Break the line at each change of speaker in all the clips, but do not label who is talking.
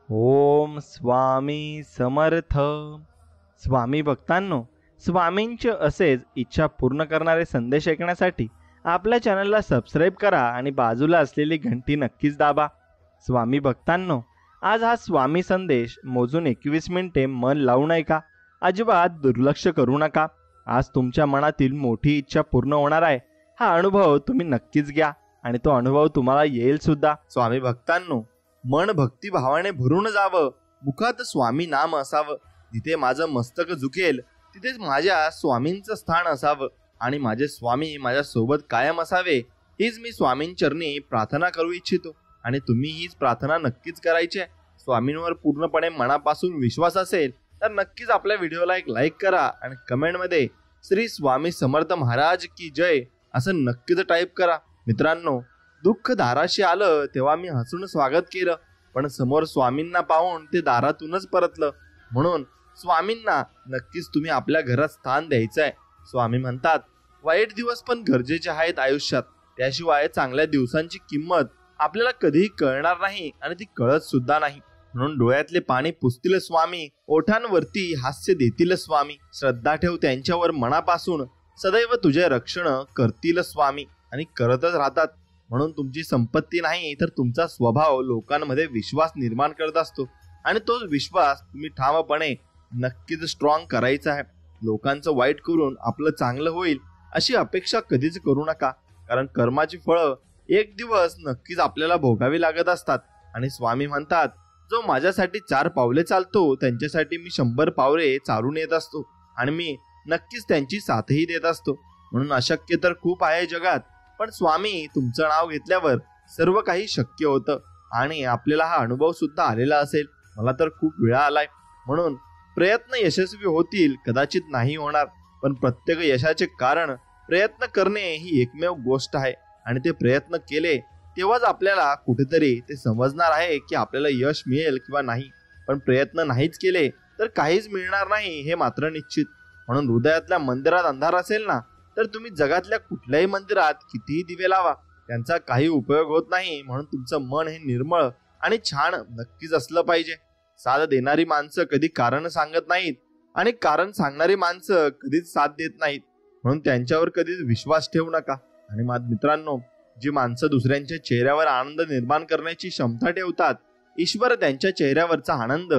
ओम स्वामी समर्थ. स्वामी भक्तांनो, स्वामींचे असेच इच्छा पूर्ण करणारे संदेश ऐकण्यासाठी आपल्या चॅनलला सबस्क्राईब करा आणि बाजूला असलेली घंटी नक्कीच दाबा. स्वामी भक्तांनो, आज हा स्वामी संदेश मोजून 21 मिनिटे मन लावून ऐका. अजिबात दुर्लक्ष करू नका. आज तुमच्या मनातील मोठी इच्छा पूर्ण होणार आहे. हा अनुभव तुम्ही नक्कीच घ्या आणि तो अनुभव तुम्हाला येईल सुद्धा. स्वामी भक्तांनो, मन भक्तिभावाने भरून जावं, मुखात स्वामी नाम असावं. जिथे माझं मस्तक झुकेल तिथेच माझ्या स्वामींचं स्थान असावं आणि माझे स्वामी माझ्या सोबत कायम असावे, हीच मी स्वामींचरणी प्रार्थना करू इच्छितो. आणि तुम्ही हीच प्रार्थना नक्कीच करायची आहे. स्वामींवर पूर्णपणे मनापासून विश्वास असेल तर नक्कीच आपल्या व्हिडिओला एक लाईक करा आणि कमेंटमध्ये श्री स्वामी समर्थ महाराज की जय असं नक्कीच टाईप करा. मित्रांनो, दुःख दाराशी आलं तेव्हा मी हसून स्वागत केलं, पण समोर स्वामींना पाहून ते दारातूनच परतलं. म्हणून स्वामींना नक्कीच तुम्ही आपल्या घरात स्थान द्यायचं आहे. स्वामी म्हणतात, वाईट दिवस पण गरजेचे आहेत आयुष्यात, त्याशिवाय चांगल्या दिवसांची किंमत आपल्याला कधीही कळणार नाही आणि ती कळत सुद्धा नाही. म्हणून डोळ्यातले पाणी पुसतील स्वामी, ओठांवरती हास्य देतील स्वामी. श्रद्धा ठेव त्यांच्यावर मनापासून, सदैव तुझे रक्षण करतील स्वामी आणि करतच राहतात. म्हणून तुमची संपत्ती नाही तर तुमचा स्वभाव लोकांमध्ये विश्वास निर्माण करत असतो आणि तोच विश्वास तुम्ही ठामपणे नक्कीच स्ट्रॉंग करायचा आहे. लोकांचं वाईट करून आपलं चांगलं होईल अशी अपेक्षा कधीच करू नका, कारण कर्माची फळं एक दिवस नक्कीच आपल्याला भोगावी लागत असतात. आणि स्वामी म्हणतात, जो माझ्यासाठी 4 पावले चालतो त्यांच्यासाठी मी 100 पावले चालून येत असतो आणि मी नक्कीच त्यांची साथही देत असतो. म्हणून अशक्य तर खूप आहे जगात, पण स्वामी तुमचं नाव घेतल्यावर सर्व काही शक्य होतं आणि आपल्याला हा अनुभव सुद्धा आलेला असेल. मला तर खूप वेळा आलाय. म्हणून प्रयत्न यशस्वी होतील, कदाचित नाही होणार, पण प्रत्येक यशाचे कारण प्रयत्न करणे ही एकमेव गोष्ट आहे. आणि ते प्रयत्न केले तेव्हाच आपल्याला कुठेतरी ते समजणार आहे की आपल्याला यश मिळेल किंवा नाही. पण प्रयत्न नाहीच केले तर काहीच मिळणार नाही हे मात्र निश्चित. म्हणून हृदयातल्या मंदिरात अंधार असेल ना, तर तुम्ही जगातल्या कुठल्याही मंदिरात कितीही दिवे लावा, त्यांचा काही उपयोग होत नाही. म्हणून तुमचं मन हे निर्मळ आणि छान नक्कीच असलं पाहिजे. साथ देणारी माणसं कधी कारण सांगत नाहीत आणि कारण सांगणारी माणसं कधीच साथ देत नाहीत. म्हणून त्यांच्यावर कधीच विश्वास ठेवू नका. आणि मित्रांनो, जी माणसं दुसऱ्यांच्या चेहऱ्यावर आनंद निर्माण करण्याची क्षमता ठेवतात, ईश्वर त्यांच्या चेहऱ्यावरचा आनंद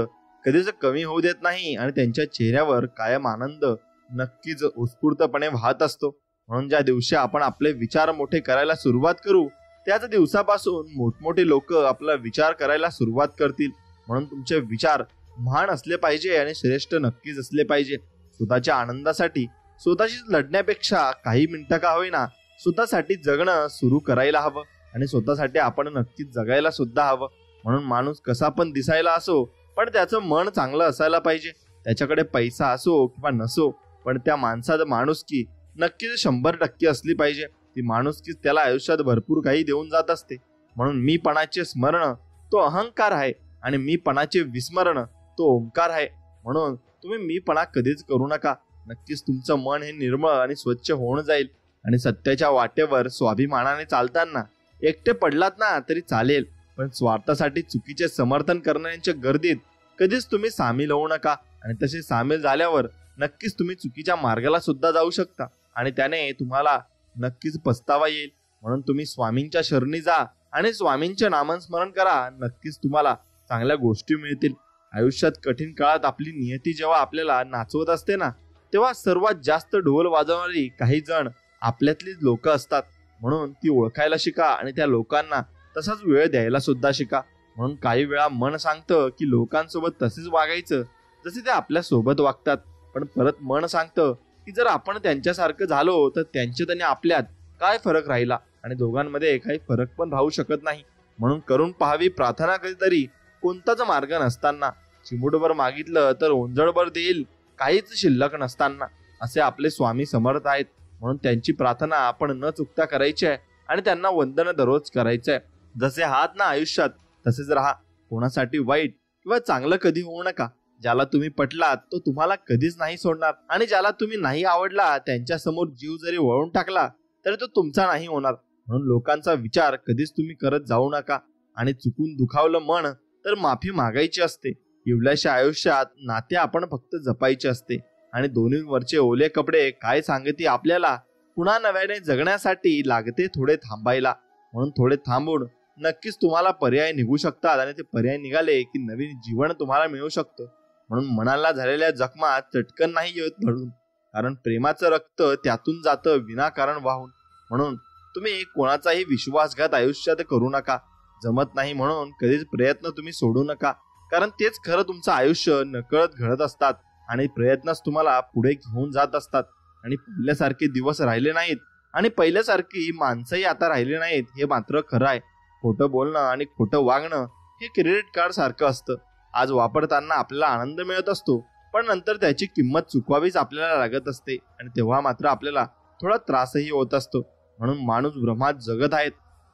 कधीच कमी होऊ देत नाही आणि त्यांच्या चेहऱ्यावर कायम आनंद नक्कीच उत्स्फूर्तपणे वाहत असतो. म्हणून ज्या दिवशी आपण आपले विचार मोठे करायला सुरुवात करू, त्याच दिवसापासून मोठमोठे लोक आपला विचार करायला सुरुवात करतील. म्हणून तुमचे विचार महान असले पाहिजे आणि श्रेष्ठ नक्कीच असले पाहिजे. स्वतःच्या आनंदासाठी स्वतःशीच लढण्यापेक्षा काही मिनिटं का होईना स्वतःसाठी जगणं सुरू करायला हवं आणि स्वतःसाठी आपण नक्कीच जगायला सुद्धा हवं. म्हणून माणूस कसा पण दिसायला असो, पण त्याचं मन चांगलं असायला पाहिजे. त्याच्याकडे पैसा असो किंवा नसो, पण त्या माणसाचं माणुसकी नक्कीच 100% असली पाहिजे. ती माणुसकीच त्याला आयुष्यात भरपूर काही देऊन जात असते. म्हणून मीपणाचे स्मरण तो अहंकार आहे आणि मीपणाचे विस्मरण तो ओंकार आहे. म्हणून तुम्ही मीपणा कधीच करू नका. नक्कीच तुमचं मन हे निर्मळ आणि स्वच्छ होऊन जाईल. आणि सत्याच्या वाटेवर स्वाभिमानाने चालताना एकटे पडलात ना तरी चालेल, पण स्वार्थासाठी चुकीचे समर्थन करणाऱ्यांच्या गर्दीत कधीच तुम्ही सामील होऊ नका. आणि तसे सामील झाल्यावर नक्कीच तुम्ही चुकीच्या मार्गाला सुद्धा जाऊ शकता आणि त्याने तुम्हाला नक्कीच पस्तावा येईल. म्हणून तुम्ही स्वामींच्या शरणी जा आणि स्वामींचे नामस्मरण करा. नक्कीच तुम्हाला चांगल्या गोष्टी मिळतील. आयुष्यात कठीण काळात आपली नियती जेव्हा आपल्याला नाचवत असते ना, तेव्हा सर्वात जास्त ढोल वाजवणारी काही जण आपल्यातलीच लोक असतात. म्हणून ती ओळखायला शिका आणि त्या लोकांना तसाच वेळ द्यायला सुद्धा शिका. म्हणून काही वेळा मन सांगतं की लोकांसोबत तसेच वागायचं जसे ते आपल्या सोबत वागतात, पण परत मन सांगतं की जर आपण त्यांच्यासारखं झालो तर त्यांच्यात आणि आपल्यात काय फरक राहिला, आणि दोघांमध्ये काही फरक पण राहू शकत नाही. म्हणून करून पाहावी प्रार्थना कधीतरी कोणताच मार्ग नसताना, चिमुटभर मागितलं तर ओंजळभर देईल काहीच शिल्लक नसताना, असे आपले स्वामी समर्थ आहेत. म्हणून त्यांची प्रार्थना आपण न चुकता करायची आहे आणि त्यांना वंदन दररोज करायचं आहे. जसे आहात ना आयुष्यात तसेच राहा. कोणासाठी वाईट किंवा चांगलं कधी होऊ नका. ज्याला तुम्ही पटलात तो तुम्हाला कधीच नाही सोडणार आणि ज्याला तुम्ही नाही आवडला त्यांच्या समोर जीव जरी वळून टाकला तरी तो तुमचा नाही होणार. म्हणून लोकांचा विचार कधीच तुम्ही करत जाऊ नका आणि चुकून दुखावलं मन तर माफी मागायची असते. इवल्याशा आयुष्यात नाते आपण फक्त जपायचे असते आणि दोन्हीवरचे ओले कपडे काय सांगते आपल्याला पुन्हा नव्याने जगण्यासाठी लागते थोडे थांबायला. म्हणून थोडे थांबून नक्कीच तुम्हाला पर्याय निघू शकतात आणि ते पर्याय निघाले की नवीन जीवन तुम्हाला मिळू शकतं. म्हणून मनाला झालेल्या जखमा चटकन नाही येत भरून, कारण प्रेमाचं रक्त त्यातून जातं विनाकारण वाहून. म्हणून तुम्ही कोणाचाही विश्वासघात आयुष्यात करू नका. जमत नाही म्हणून कधीच प्रयत्न तुम्ही सोडू नका, कारण तेच खरं तुमचं आयुष्य नकळत घडत असतात आणि प्रयत्नच तुम्हाला पुढे घेऊन जात असतात. आणि पहिल्यासारखे दिवस राहिले नाहीत आणि पहिल्यासारखी माणसंही आता राहिली नाहीत, हे मात्र खरं आहे. खोटं बोलणं आणि खोटं वागणं हे क्रेडिट कार्ड सारखं असतं. आज वापरताना आपल्याला आनंद मिळत असतो, पण नंतर त्याची किंमत चुकवावीच आपल्याला लागत असते आणि तेव्हा मात्र आपल्याला थोडा त्रासही होत असतो. म्हणून माणूस भ्रमात जगत आहेत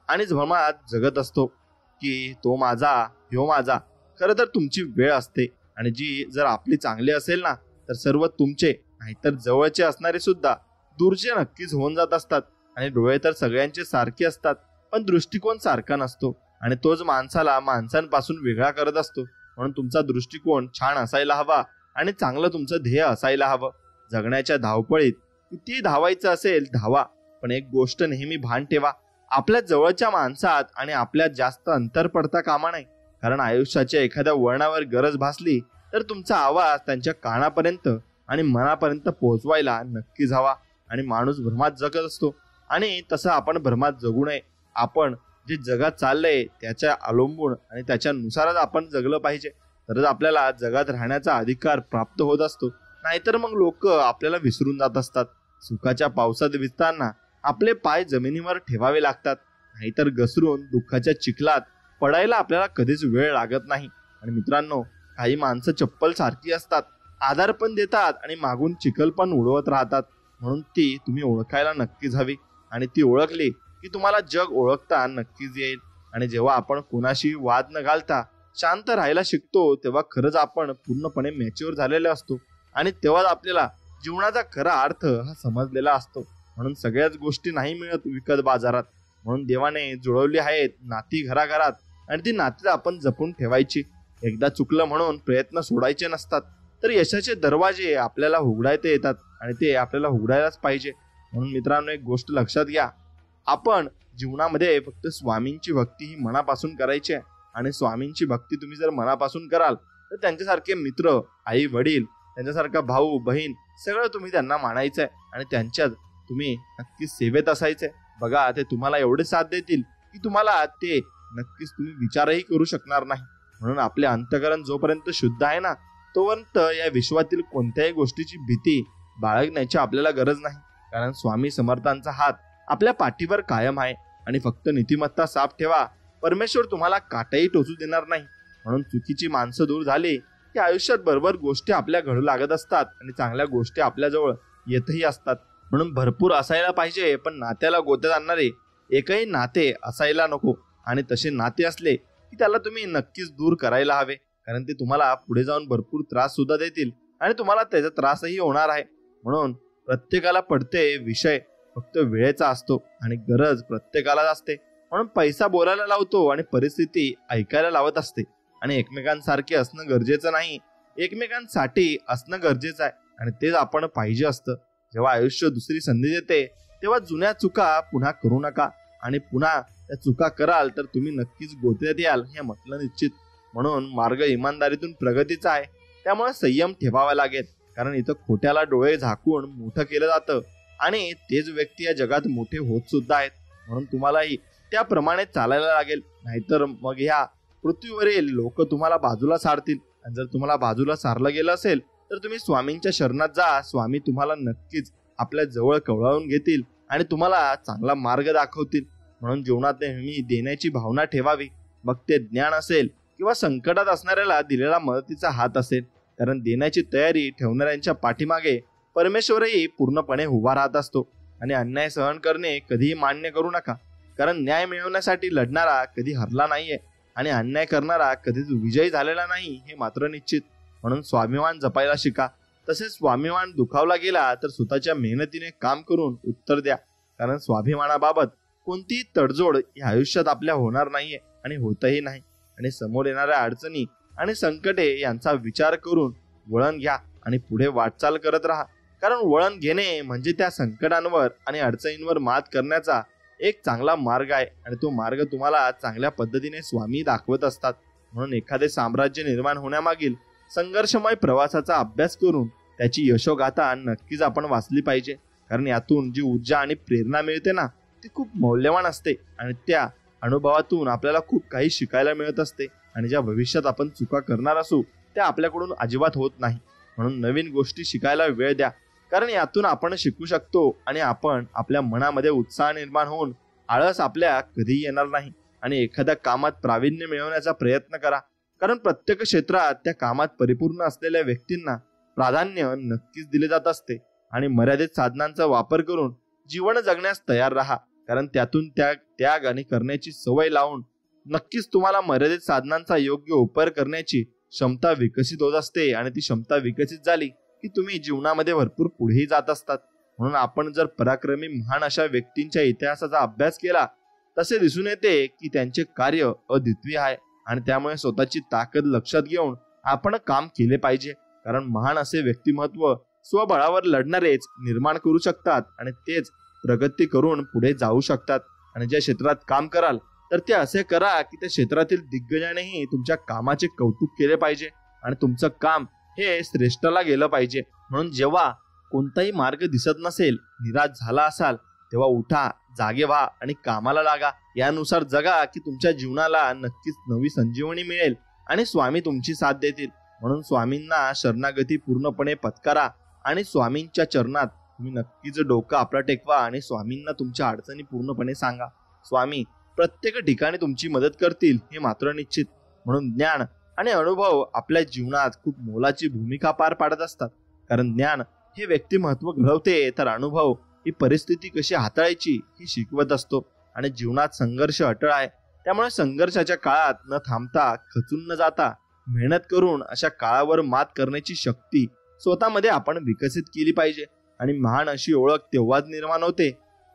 आणि भ्रमात जगत असतो की तो माझा, ह्यो माझा. खरं तर तुमची वेळ असते आणि जी जर आपली चांगली असेल ना, तर सर्व तुमचे नाहीतर जवळचे असणारे सुद्धा दूरचे नक्कीच होऊन जात असतात. आणि डोळे तर सगळ्यांचे सारखे असतात, पण दृष्टिकोन सारखा नसतो आणि तोच माणसाला माणसांपासून वेगळा करत असतो. म्हणून तुमचा दृष्टिकोन छान असायला हवा आणि चांगलं तुमचं ध्येय असायला हवं. जगण्याच्या धावपळीत किती धावायचं असेल धावा, पण एक गोष्ट नेहमी भान ठेवा, आपल्या जवळच्या माणसात आणि आपल्यात जास्त अंतर पडता कामा नाही. कारण आयुष्याच्या एखाद्या वळणावर गरज भासली तर तुमचा आवाज त्यांच्या कानापर्यंत आणि मनापर्यंत पोहोचवायला नक्कीच हवा. आणि माणूस भ्रमात जगत असतो आणि तसं आपण भ्रमात जगू नये. आपण जे जगात चाललंय त्याच्या अवलंबून आणि त्याच्यानुसारच आपण जगलं पाहिजे, तरच आपल्याला जगात राहण्याचा अधिकार प्राप्त होत असतो. नाहीतर मग लोक आपल्याला विसरून जात असतात. सुखाच्या पावसात भिजताना आपले पाय जमिनीवर ठेवावे लागतात, नाहीतर घसरून दुःखाच्या चिखलात पडायला आपल्याला कधीच वेळ लागत नाही. आणि मित्रांनो, काही माणसं चप्पल सारखी असतात, आधार पण देतात आणि मागून चिखल पण उडवत राहतात. म्हणून ती तुम्ही ओळखायला नक्कीच हवी आणि ती ओळखली की तुम्हाला जग ओळखता नक्कीच येईल. आणि जेव्हा आपण कोणाशी वाद न घालता शांत राहायला शिकतो, तेव्हा खरंच आपण पूर्णपणे मॅच्युअर झालेले असतो आणि तेव्हाच आपल्याला जीवनाचा खरा अर्थ हा समजलेला असतो. म्हणून सगळ्याच गोष्टी नाही मिळत विकत बाजारात. म्हणून देवाने जुळवली आहेत नाती घराघरात आणि ती नाती आपण जपून ठेवायची. एकदा चुकलं म्हणून प्रयत्न सोडायचे नसतात, तर यशाचे दरवाजे आपल्याला उघडायचे येतात आणि ते आपल्याला उघडायलाच पाहिजे. म्हणून मित्रांनो, एक गोष्ट लक्षात घ्या, आपण जीवनामध्ये फक्त स्वामींची भक्ती ही मनापासून करायची आहे. आणि स्वामींची भक्ती तुम्ही जर मनापासून कराल तर त्यांच्यासारखे मित्र, आई वडील, त्यांच्यासारखा भाऊ बहीण सगळं तुम्ही त्यांना मानायचं आहे आणि त्यांच्यात तुम्ही नक्कीच सेवेत असायचंय. बघा, ते तुम्हाला एवढे साथ देतील की तुम्हाला ते नक्कीच तुम्ही विचारही करू शकणार नाही. म्हणून आपले अंतःकरण जोपर्यंत शुद्ध आहे ना, तोपर्यंत या विश्वातील कोणत्याही गोष्टीची भीती बाळगण्याची आपल्याला गरज नाही. कारण स्वामी समर्थांचा हात आपल्या पाठीवर कायम आहे आणि फक्त नीतिमत्ता साफ ठेवा, परमेश्वर तुम्हाला काटाही टोचू देणार नाही. म्हणून चुकीची माणसं दूर झाली की आयुष्यात बरोबर गोष्टी आपल्या घडू लागत असतात आणि चांगल्या गोष्टी आपल्याजवळ येतही असतात. म्हणून भरपूर असायला पाहिजे, पण नात्याला गोत्यात आणणारे एकही नाते असायला नको. आणि तसे नाते असले की त्याला तुम्ही नक्कीच दूर करायला हवे, कारण ते तुम्हाला पुढे जाऊन भरपूर त्रास सुद्धा देतील आणि तुम्हाला त्याचा त्रासही होणार आहे. म्हणून प्रत्येकाला पडते विषय फक्त वेळेचा असतो आणि गरज प्रत्येकालाच असते. म्हणून पैसा बोलायला लावतो आणि परिस्थिती ऐकायला लावत असते. आणि एकमेकांसारखे असणं गरजेचं नाही, एकमेकांसाठी असणं गरजेचं आहे आणि तेच आपण पाहिजे असतं. जेव्हा आयुष्य दुसरी संधी देते तेव्हा जुन्या चुका पुन्हा करू नका आणि पुन्हा त्या चुका कराल तर तुम्ही नक्कीच गोत्यात याल, हे म्हटलं निश्चित. म्हणून मार्ग इमानदारीतून प्रगतीचा आहे, त्यामुळे संयम ठेवावा लागेल. कारण इथं खोट्याला डोळे झाकून मोठं केलं जातं आणि तेच व्यक्ती या जगात मोठे होत सुद्धा आहेत. म्हणून तुम्हालाही त्याप्रमाणे चालायला लागेल, नाहीतर मग ह्या पृथ्वीवरील लोक तुम्हाला बाजूला सारतील. आणि जर तुम्हाला बाजूला सारलं गेलं असेल तर तुम्ही स्वामींच्या शरणात जा. स्वामी तुम्हाला नक्कीच आपल्या जवळ कवळावून घेतील आणि तुम्हाला चांगला मार्ग दाखवतील. म्हणून जीवनात नेहमी देण्याची भावना ठेवावी, मग ते ज्ञान असेल किंवा संकटात असणाऱ्याला दिलेला मदतीचा हात असेल. कारण देण्याची तयारी ठेवणाऱ्यांच्या पाठीमागे परमेश्वरही पूर्णपणे उभा राहत असतो. आणि अन्याय सहन करणे कधीही मान्य करू नका, कारण न्याय मिळवण्यासाठी लढणारा कधी हरला नाहीये आणि अन्याय करणारा कधीच विजयी झालेला नाही, हे मात्र निश्चित. म्हणून स्वाभिमान जपायला शिका. तसेच स्वाभिमान दुखावला गेला तर स्वतःच्या मेहनतीने काम करून उत्तर द्या, कारण स्वाभिमानाबाबत कोणतीही तडजोड या आयुष्यात आपल्या होणार नाहीये आणि होतही नाही. आणि आणि समोर येणाऱ्या अडचणी आणि संकटे यांचा विचार करून वळण घ्या आणि पुढे वाटचाल करत राहा. कारण वळण घेणे म्हणजे त्या संकटांवर आणि अडचणींवर मात करण्याचा एक चांगला मार्ग आहे आणि तो मार्ग तुम्हाला चांगल्या पद्धतीने स्वामी दाखवत असतात. म्हणून एखादे साम्राज्य निर्माण होण्यामागील संघर्षमय प्रवासाचा अभ्यास करून त्याची यशोगाथा नक्कीच आपण वाचली पाहिजे. कारण यातून जी ऊर्जा आणि प्रेरणा मिळते ना, ती खूप मौल्यवान असते आणि त्या अनुभवातून आपल्याला खूप काही शिकायला मिळत असते. आणि ज्या भविष्यात आपण चुका करणार असू त्या आपल्याकडून अजिबात होत नाही. म्हणून नवीन गोष्टी शिकायला वेळ द्या, कारण यातून आपण शिकू शकतो आणि आपण आपल्या मनामध्ये उत्साह निर्माण होऊन आळस आपल्या कधीही येणार नाही. आणि एखाद्या कामात प्रावीण्य मिळवण्याचा प्रयत्न करा, कारण प्रत्येक क्षेत्रात त्या कामात परिपूर्ण असलेल्या व्यक्तींना प्राधान्य नक्कीच दिले जात असते. आणि मर्यादित साधनांचा वापर करून जीवन जगण्यास तयार राहा, कारण त्यातून त्याग आणि करण्याची सवय लावून नक्कीच तुम्हाला मर्यादित साधनांचा योग्य उपयोग करण्याची क्षमता विकसित होत असते. आणि ती क्षमता विकसित झाली की तुम्ही जीवनामध्ये भरपूर पुढेही जात असतात. म्हणून आपण जर पराक्रमी महान अशा व्यक्तींच्या इतिहासाचा अभ्यास केला तसे दिसून येते की त्यांचे कार्य अद्वितीय आहे आणि त्यामुळे स्वतःची ताकद लक्षात घेऊन आपण काम केले पाहिजे. कारण महान असे व्यक्तिमत्व स्वबळावर लढणारेच निर्माण करू शकतात आणि तेच प्रगती करून पुढे जाऊ शकतात. आणि ज्या क्षेत्रात काम कराल तर ते असे करा की त्या क्षेत्रातील दिग्गजानेही तुमच्या कामाचे कौतुक केले पाहिजे आणि तुमचं काम हे श्रेष्ठला गेलं पाहिजे. म्हणून जेव्हा कोणताही मार्ग दिसत नसेल, निराश झाला असाल, तेव्हा उठा, जागे व्हा आणि कामाला लागा. यानुसार जगा की तुमच्या जीवनाला नक्कीच नवी संजीवनी मिळेल आणि स्वामी तुमची साथ देतील. म्हणून स्वामींना शरणागती पूर्णपणे पत्करा आणि स्वामींच्या चरणात तुम्ही नक्कीच डोकं आपला टेकवा आणि स्वामींना तुमच्या अडचणी पूर्णपणे सांगा. स्वामी प्रत्येक ठिकाणी तुमची मदत करतील हे मात्र निश्चित. म्हणून ज्ञान आणि अनुभव आपल्या जीवनात खूप मोलाची भूमिका पार पाडत असतात. कारण ज्ञान हे व्यक्तिमत्व घडवते, तर अनुभव ही परिस्थिती कशी हाताळायची ही शिकवत असतो. आणि जीवनात संघर्ष अटळ आहे, त्यामुळे संघर्षाच्या काळात न थांबता, खचून न जाता मेहनत करून अशा काळावर मात करण्याची शक्ती स्वतःमध्ये आपण विकसित केली पाहिजे. आणि महान अशी ओळख तेव्हाच निर्माण होते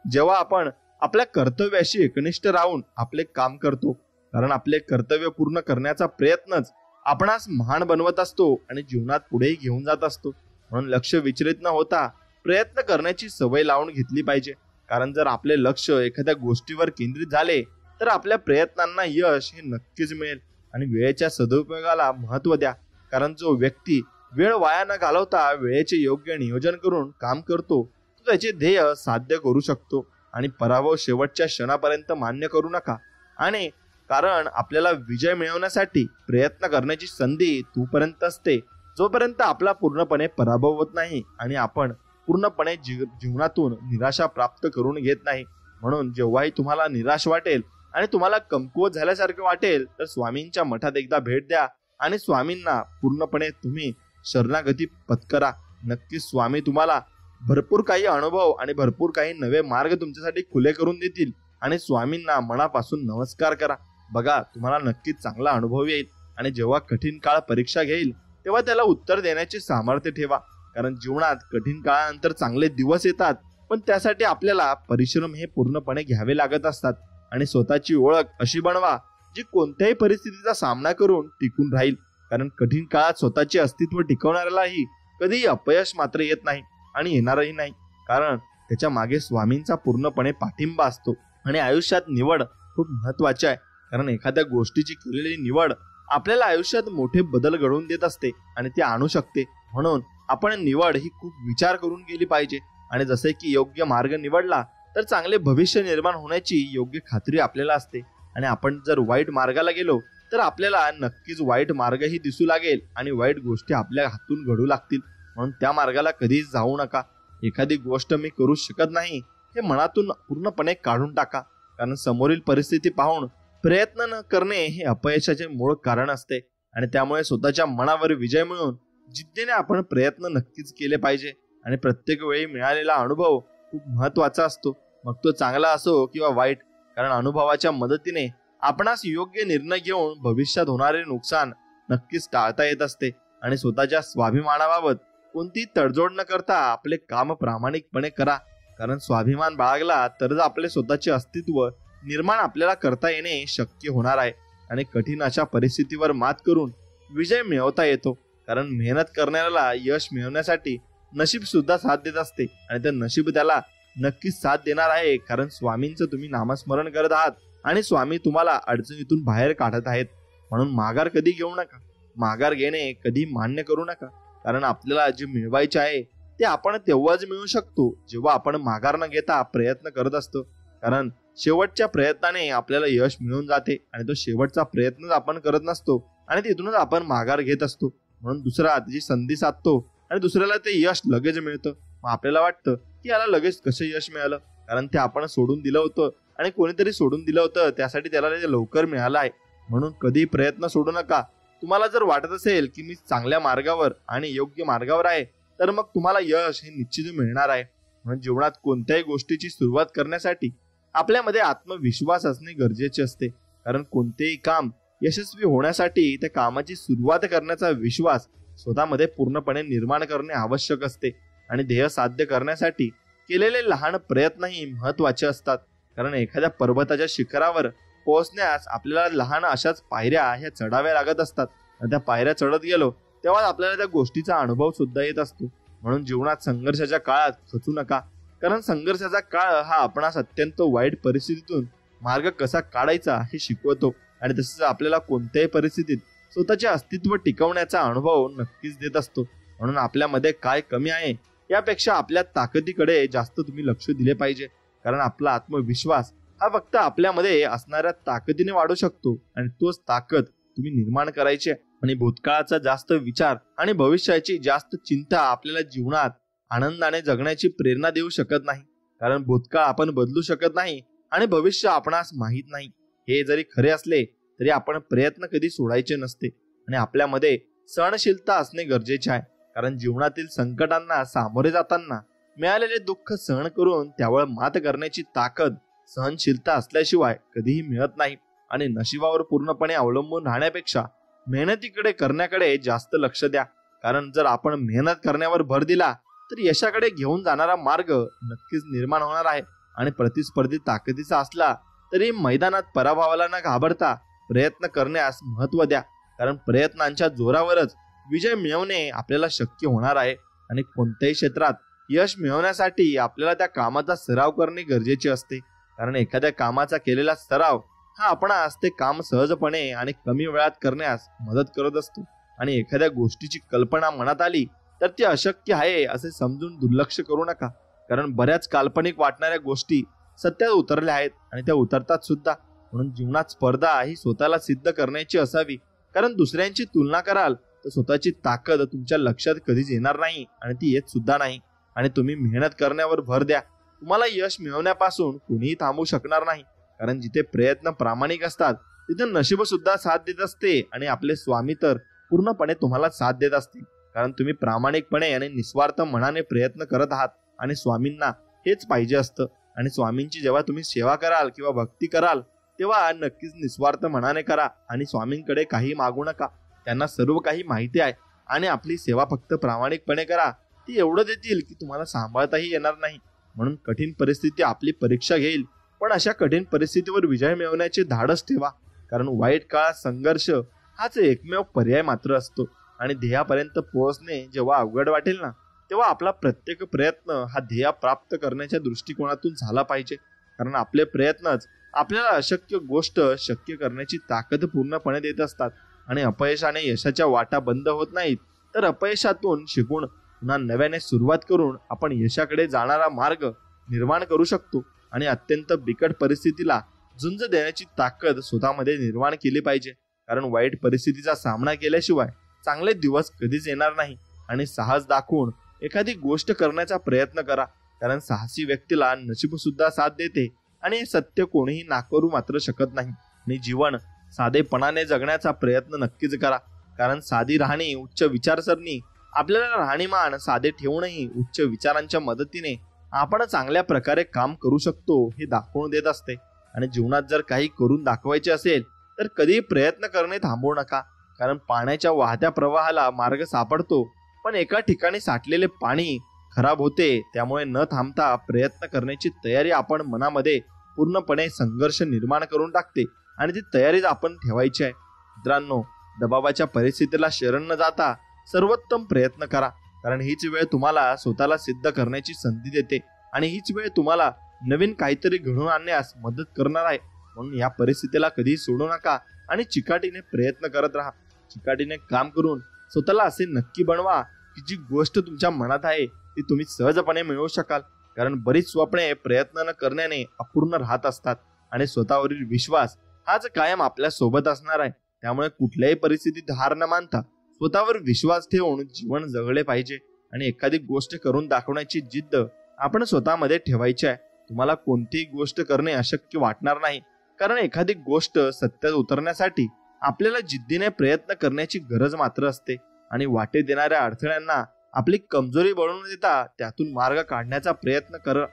जेव्हा आपण आपल्या कर्तव्याशी एकनिष्ठ राहून आपले काम करतो. कारण आपले कर्तव्य पूर्ण करण्याचा प्रयत्नच आपणास महान बनवत असतो आणि जीवनात पुढेही घेऊन जात असतो. म्हणून लक्ष विचलित न होता प्रयत्न करण्याची सवय लावून घेतली पाहिजे. कारण जर आपले लक्ष एखाद्या गोष्टीवर केंद्रित झाले तर आपल्या प्रयत्नांना यश हे नक्कीच मिळेल. आणि वेळेच्या सदुपयोगाला महत्त्व द्या, कारण जो व्यक्ती वेळ वाया न घालवता वेळेचे योग्य नियोजन करून काम करतो तो त्याचे ध्येय साध्य करू शकतो. आणि पराभव शेवटच्या क्षणापर्यंत मान्य करू नका. आणि कारण आपल्याला विजय मिळवण्यासाठी प्रयत्न करण्याची संधी तोपर्यंत असते जोपर्यंत आपला पूर्णपणे पराभव होत नाही आणि आपण पूर्णपणे जीवनातून निराशा प्राप्त करून घेत नाही. म्हणून जेव्हाही तुम्हाला निराश वाटेल आणि तुम्हाला कमकुवत झाल्यासारखे वाटेल तर स्वामींच्या मठात एकदा भेट द्या आणि स्वामींना पूर्णपणे तुम्ही शरणागती पत्करा. नक्कीच स्वामी तुम्हाला भरपूर काही अनुभव आणि भरपूर काही नवे मार्ग तुमच्यासाठी खुले करून देतील. आणि स्वामींना मनापासून नमस्कार करा. बघा, तुम्हाला नक्कीच चांगला अनुभव येईल. आणि जेव्हा कठीण काळ परीक्षा घेईल तेव्हा त्याला उत्तर देण्याचे सामर्थ्य ठेवा. कारण जीवनात कठीण काळानंतर चांगले दिवस येतात, पण त्यासाठी आपल्याला परिश्रम हे पूर्णपणे घ्यावे लागत असतात. आणि स्वतःची ओळख अशी बनवा जी कोणत्याही परिस्थितीचा सामना करून टिकून राहील. कारण कठीण काळात स्वतःचे अस्तित्व टिकवणाऱ्यालाही कधीही अपयश मात्र येत नाही आणि येणारही नाही, कारण त्याच्या मागे स्वामींचा पूर्णपणे पाठिंबा असतो. आणि आयुष्यात निवड खूप महत्वाची आहे, कारण एखाद्या गोष्टीची केलेली निवड आपल्याला आयुष्यात मोठे बदल घडवून देत असते आणि ते आणू शकते. म्हणून आपण निवड ही खूप विचार करून केली पाहिजे. आणि जसे की योग्य मार्ग निवडला तर चांगले भविष्य निर्माण होण्याची योग्य खात्री आपल्याला असते. आणि आपण जर वाईट मार्गाला गेलो तर आपल्याला नक्कीच वाईट मार्गही दिसू लागेल आणि वाईट गोष्टी आपल्या हातून घडू लागतील. म्हणून त्या मार्गाला कधीच जाऊ नका. एखादी गोष्ट मी करू शकत नाही हे मनातून पूर्णपणे काढून टाका, कारण समोरील परिस्थिती पाहून प्रयत्न न करणे हे अपयशाचे मूळ कारण असते. आणि त्यामुळे स्वतःच्या मनावर विजय मिळवून जिद्दीने आपण प्रयत्न नक्कीच केले पाहिजे. आणि प्रत्येक वेळी मिळालेला अनुभव खूप महत्वाचा असतो, मग तो चांगला असो किंवा वाईट. कारण अनुभवाच्या मदतीने आपणास योग्य निर्णय घेऊन भविष्यात होणारे नुकसान नक्कीच टाळता येत असते. आणि स्वतःच्या स्वाभिमानाबाबत कोणती तडजोड न करता आपले काम प्रामाणिकपणे करा. कारण स्वाभिमान बाळगला तरच आपले स्वतःचे अस्तित्व निर्माण आपल्याला करता येणे शक्य होणार आहे. आणि कठीण अशा परिस्थितीवर मात करून विजय मिळवता येतो. कारण मेहनत करणाऱ्याला यश मिळवण्यासाठी नशीब सुद्धा साथ देत असते आणि ते नशीब त्याला नक्कीच साथ देणार आहे. कारण स्वामींचं तुम्ही नामस्मरण करत आहात आणि स्वामी तुम्हाला अडचणीतून बाहेर काढत आहेत. म्हणून माघार कधी घेऊ नका. माघार घेणे कधी मान्य करू नका. कारण आपल्याला जे मिळवायचे आहे ते आपण तेव्हाच मिळवू शकतो जेव्हा आपण माघार न घेता प्रयत्न करत असतो. कारण शेवटच्या प्रयत्नाने आपल्याला यश मिळून जाते आणि तो शेवटचा प्रयत्नच आपण करत नसतो आणि तिथूनच आपण माघार घेत असतो. म्हणून दुसरा त्याची संधी साधतो आणि दुसऱ्याला ते यश लगेच मिळतं. मग आपल्याला वाटतं की याला लगेच कसं यश मिळालं, कारण ते आपण सोडून दिलं होतं आणि कोणीतरी सोडून दिलं होतं, त्यासाठी त्याला ते लवकर मिळालं आहे. म्हणून कधी प्रयत्न सोडू नका. तुम्हाला जर वाटत असेल की मी चांगल्या मार्गावर आणि योग्य मार्गावर आहे तर मग तुम्हाला यश हे निश्चित मिळणार आहे. म्हणून जीवनात कोणत्याही गोष्टीची सुरुवात करण्यासाठी आपल्यामध्ये आत्मविश्वास असणे गरजेचे असते. कारण कोणतेही काम यशस्वी होण्यासाठी त्या कामाची सुरुवात करण्याचा विश्वास स्वतःमध्ये पूर्णपणे निर्माण करणे आवश्यक असते. आणि ध्येय साध्य करण्यासाठी केलेले लहान प्रयत्नही महत्वाचे असतात. कारण एखाद्या पर्वताच्या शिखरावर पोहोचण्यास आपल्याला लहान अशाच पायऱ्या ह्या चढाव्या लागत असतात. आणि त्या पायऱ्या चढत गेलो तेव्हा आपल्याला त्या गोष्टीचा अनुभव सुद्धा येत असतो. म्हणून जीवनात संघर्षाच्या काळात खचू नका. कारण संघर्षाचा काळ हा आपणास अत्यंत वाईट परिस्थितीतून मार्ग कसा काढायचा हे शिकवतो. आणि तसंच आपल्याला कोणत्याही परिस्थितीत स्वतःचे अस्तित्व टिकवण्याचा अनुभव नक्कीच देत असतो. म्हणून आपल्यामध्ये काय कमी आहे यापेक्षा आपल्या ताकदीकडे जास्त तुम्ही लक्ष दिले पाहिजे. कारण आपला आत्मविश्वास हा फक्त आपल्यामध्ये असणाऱ्या ताकदीने वाढू शकतो आणि तोच ताकद तुम्ही निर्माण करायची. आणि भूतकाळाचा जास्त विचार आणि भविष्याची जास्त चिंता आपल्याला जीवनात आनंदाने जगण्याची प्रेरणा देऊ शकत नाही. कारण भूतकाळ आपण बदलू शकत नाही आणि भविष्य आपणास माहीत नाही. हे जरी खरे असले तरी आपण प्रयत्न कधी सोडायचे नसते. आणि आपल्यामध्ये सहनशीलता असणे गरजेचे आहे. कारण जीवनातील संकटांना सामोरे जाताना मिळालेले दुःख सहन करून त्यावर मात करण्याची ताकद सहनशीलता असल्याशिवाय कधीही मिळत नाही. आणि नशिबावर पूर्णपणे अवलंबून राहण्यापेक्षा मेहनतीकडे करण्याकडे जास्त लक्ष द्या. कारण जर आपण मेहनत करण्यावर भर दिला तर यशाकडे घेऊन जाणारा मार्ग नक्कीच निर्माण होणार आहे. आणि प्रतिस्पर्धी ताकदीचा असला तरी मैदानात पराभवाला न घाबरता प्रयत्न करण्यास महत्त्व द्या. कारण प्रयत्नांच्या जोरावरच विजय मिळवणे आपल्याला शक्य होणार आहे. आणि कोणत्याही क्षेत्रात यश मिळवण्यासाठी आपल्याला त्या कामाचा सराव करणे गरजेचे असते. कारण एखाद्या कामाचा केलेला सराव हा आपणास ते काम सहजपणे आणि कमी वेळात करण्यास मदत करत असतो. आणि एखाद्या गोष्टीची कल्पना मनात आली तर ती अशक्य आहे असे समजून दुर्लक्ष करू नका. कारण बऱ्याच काल्पनिक वाटणाऱ्या गोष्टी सत्यात उतरल्या आहेत आणि त्या उतरतात सुद्धा. म्हणून जीवनात स्पर्धा ही स्वतःला सिद्ध करण्याची असावी. कारण दुसऱ्यांची तुलना कराल तर स्वतःची ताकद तुमच्या लक्षात कधीच येणार नाही आणि ती येत सुद्धा नाही. आणि तुम्ही मेहनत करण्यावर भर द्या. तुम्हाला यश मिळवण्यापासून कोणीही थांबवू शकणार नाही. कारण जिथे प्रयत्न प्रामाणिक असतात तिथे नशीब सुद्धा साथ देत असते. आणि आपले स्वामी तर पूर्णपणे तुम्हाला साथ देत असते. कारण तुम्ही प्रामाणिकपणे आणि निस्वार्थ मनाने प्रयत्न करत आहात आणि स्वामींना हेच पाहिजे असतं. आणि स्वामींची जेव्हा तुम्ही सेवा कराल किंवा भक्ती कराल तेव्हा नक्कीच निस्वार्थ मनाने करा आणि स्वामींकडे काही मागू नका. त्यांना सर्व काही माहिती आहे आणि आपली सेवा फक्त प्रामाणिकपणे करा. ती एवढं देतील की तुम्हाला सांभाळताही येणार नाही. म्हणून कठीण परिस्थिती आपली परीक्षा घेईल, पण अशा कठीण परिस्थितीवर विजय मिळवण्याचे धाडस ठेवा. कारण वाईट काळात संघर्ष हाच एकमेव पर्याय मात्र असतो. आणि ध्येयापर्यंत पोहोचणे जेव्हा अवघड वाटेल ना तेव्हा आपला प्रत्येक प्रयत्न हा ध्येय प्राप्त करण्याच्या दृष्टिकोनातून झाला पाहिजे. कारण आपले प्रयत्नच आपल्याला अशक्य गोष्ट शक्य करण्याची ताकद पूर्णपणे देत असतात. आणि अपयशाने यशाच्या वाटा बंद होत नाहीत, तर अपयशातून शिकून पुन्हा नव्याने सुरुवात करून आपण यशाकडे जाणारा मार्ग निर्माण करू शकतो. आणि अत्यंत बिकट परिस्थितीला झुंज देण्याची ताकद स्वतःमध्ये निर्माण केली पाहिजे. कारण वाईट परिस्थितीचा सामना केल्याशिवाय चांगले दिवस कधीच येणार नाही. आणि साहस दाखवून एखादी गोष्ट करण्याचा प्रयत्न करा. कारण साहसी व्यक्तीला नशीब सुद्धा साथ देते आणि हे सत्य कोणीही नाकारू मात्र शकत नाही. आणि जीवन साधेपणाने जगण्याचा प्रयत्न नक्कीच करा. कारण साधी राहणी, उच्च विचारसरणी आपल्याला राहणीमान साधे ठेवूनही उच्च विचारांच्या मदतीने आपण चांगल्या प्रकारे काम करू शकतो हे दाखवून देत असते. आणि जीवनात जर काही करून दाखवायचे असेल तर कधीही प्रयत्न करणे थांबवू नका. कारण पाण्याच्या वाहत्या प्रवाहाला मार्ग सापडतो, पण एका ठिकाणी साठलेले पाणी खराब होते. त्यामुळे न थांबता प्रयत्न करण्याची तयारी आपण मनामध्ये पूर्णपणे संघर्ष निर्माण करून टाकते. आणि ती तयारीच आपण ठेवायची आहे. मित्रांनो, दबावाच्या परिस्थितीला शरण न जाता सर्वोत्तम प्रयत्न करा, कारण हीच वेळ तुम्हाला स्वतःला सिद्ध करण्याची संधी देते आणि हीच वेळ तुम्हाला नवीन काहीतरी घडवून आणण्यास मदत करणार आहे. म्हणून या परिस्थितीला कधीही सोडू नका आणि चिकाटीने प्रयत्न करत राहा. चिकाटीने काम करून स्वतःला असे नक्की बनवा की जी गोष्ट तुमच्या मनात आहे ती तुम्ही सहजपणे मिळवू शकाल. कारण बरीच स्वप्ने प्रयत्न न करण्याने अपूर्ण राहत असतात आणि स्वतःवरील विश्वास हाच कायम आपल्या सोबत असणार आहे. त्यामुळे कुठल्याही परिस्थितीत हार न मानता स्वतःवर विश्वास ठेवून जीवन जगले पाहिजे आणि एखादी गोष्ट करून दाखवण्याची जिद्द आपण स्वतःमध्ये ठेवायची आहे. तुम्हाला कोणतीही गोष्ट करणे अशक्य वाटणार नाही, कारण एखादी गोष्ट सत्यात उतरण्यासाठी आपल्याला जिद्दीने प्रयत्न करण्याची गरज मात्र असते आणि वाटेत येणाऱ्या अडथळ्यांना आपली कमजोरी बनवून देता त्यातून मार्ग काढण्याचा प्रयत्न कर,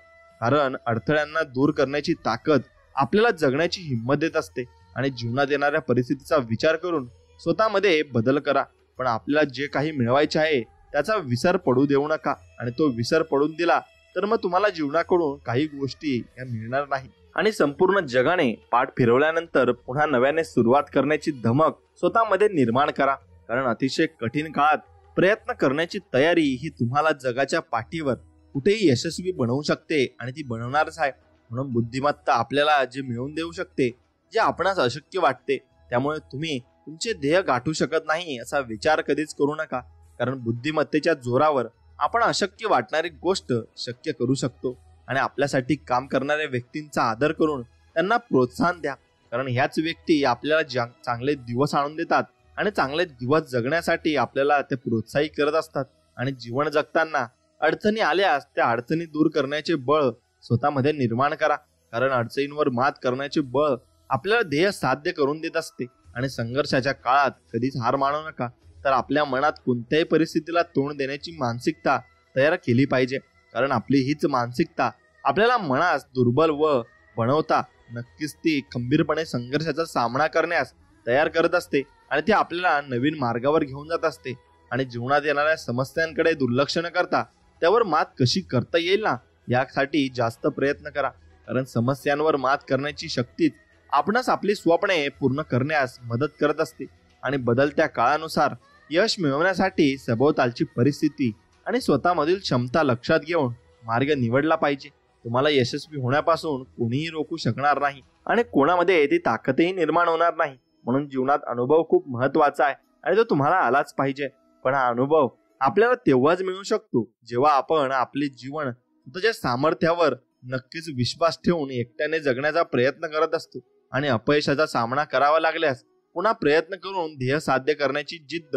कारण अडथळ्यांना दूर करण्याची ताकद आपल्याला जगण्याची हिंमत देत असते. आणि जीवनात येणाऱ्या परिस्थितीचा विचार करून स्वतःमध्ये बदल करा, पण आपल्याला जे काही मिळवायचे आहे त्याचा विसर पडू देऊ नका. आणि तो विसर पडून दिला तर मग तुम्हाला जीवनाकडून काही गोष्टी या मिळणार नाही आणि संपूर्ण जगाने पाठ फिरवल्यानंतर पुन्हा नव्याने सुरुवात करण्याची धमक स्वतःमध्ये निर्माण करा. कारण अतिशय कठीण काळात प्रयत्न करण्याची तयारी ही तुम्हाला जगाच्या पाठीवर कुठेही यशस्वी बनवू शकते आणि ती बनवणारच आहे. म्हणून बुद्धिमत्ता आपल्याला जे मिळवून देऊ शकते जे आपणास अशक्य वाटते. त्यामुळे तुम्ही तुमचे ध्येय गाठू शकत नाही असा विचार कधीच करू नका, कारण बुद्धिमत्तेच्या जोरावर आपण अशक्य वाटणारी गोष्ट शक्य करू शकतो. आणि आपल्यासाठी काम करणाऱ्या व्यक्तींचा आदर करून त्यांना प्रोत्साहन द्या, कारण ह्याच व्यक्ती आपल्याला चांगले दिवस आणून देतात आणि चांगले दिवस जगण्यासाठी आपल्याला ते प्रोत्साहित करत असतात. आणि जीवन जगताना अडचणी आल्यास त्या अडचणी दूर करण्याचे बळ स्वतःमध्ये निर्माण करा, कारण अडचणींवर मात करण्याचे बळ आपल्याला ध्येय साध्य करून देत असते. आणि संघर्षाच्या काळात कधीच हार मानू नका, तर आपल्या मनात कोणत्याही परिस्थितीला तोंड देण्याची मानसिकता तयार केली पाहिजे, कारण आपली हीच मानसिकता आपल्याला मनास दुर्बल व बनवता नक्कीच ती खंबीरपणे संघर्षाचा सामना करण्यास तयार करत असते आणि ती आपल्याला नवीन मार्गावर घेऊन जात असते. आणि जीवनात येणाऱ्या समस्यांकडे दुर्लक्ष न करता त्यावर मात कशी करता येईल ना यासाठी जास्त प्रयत्न करा, कारण समस्यांवर मात करण्याची शक्तीच आपणास आपली स्वप्ने पूर्ण करण्यास मदत करत असते. आणि बदलत्या काळानुसार यश मिळवण्यासाठी सभोवतालची परिस्थिती आणि स्वतःमधील क्षमता लक्षात घेऊन मार्ग निवडला पाहिजे. तुम्हाला यशस्वी होण्यापासून कोणीही रोखू शकणार नाही आणि कोणामध्ये ती ताकदही निर्माण होणार नाही. म्हणून जीवनात अनुभव खूप महत्वाचा आहे आणि तो तुम्हाला आलाच पाहिजे. पण हा अनुभव आपल्याला तेव्हाच मिळू शकतो जेव्हा आपण आपले जीवन स्वतःच्या सामर्थ्यावर नक्कीच विश्वास ठेवून एकट्याने जगण्याचा प्रयत्न करत असतो. आणि अपयशाचा सामना करावा लागल्यास पुन्हा प्रयत्न करून ध्येय साध्य करण्याची जिद्द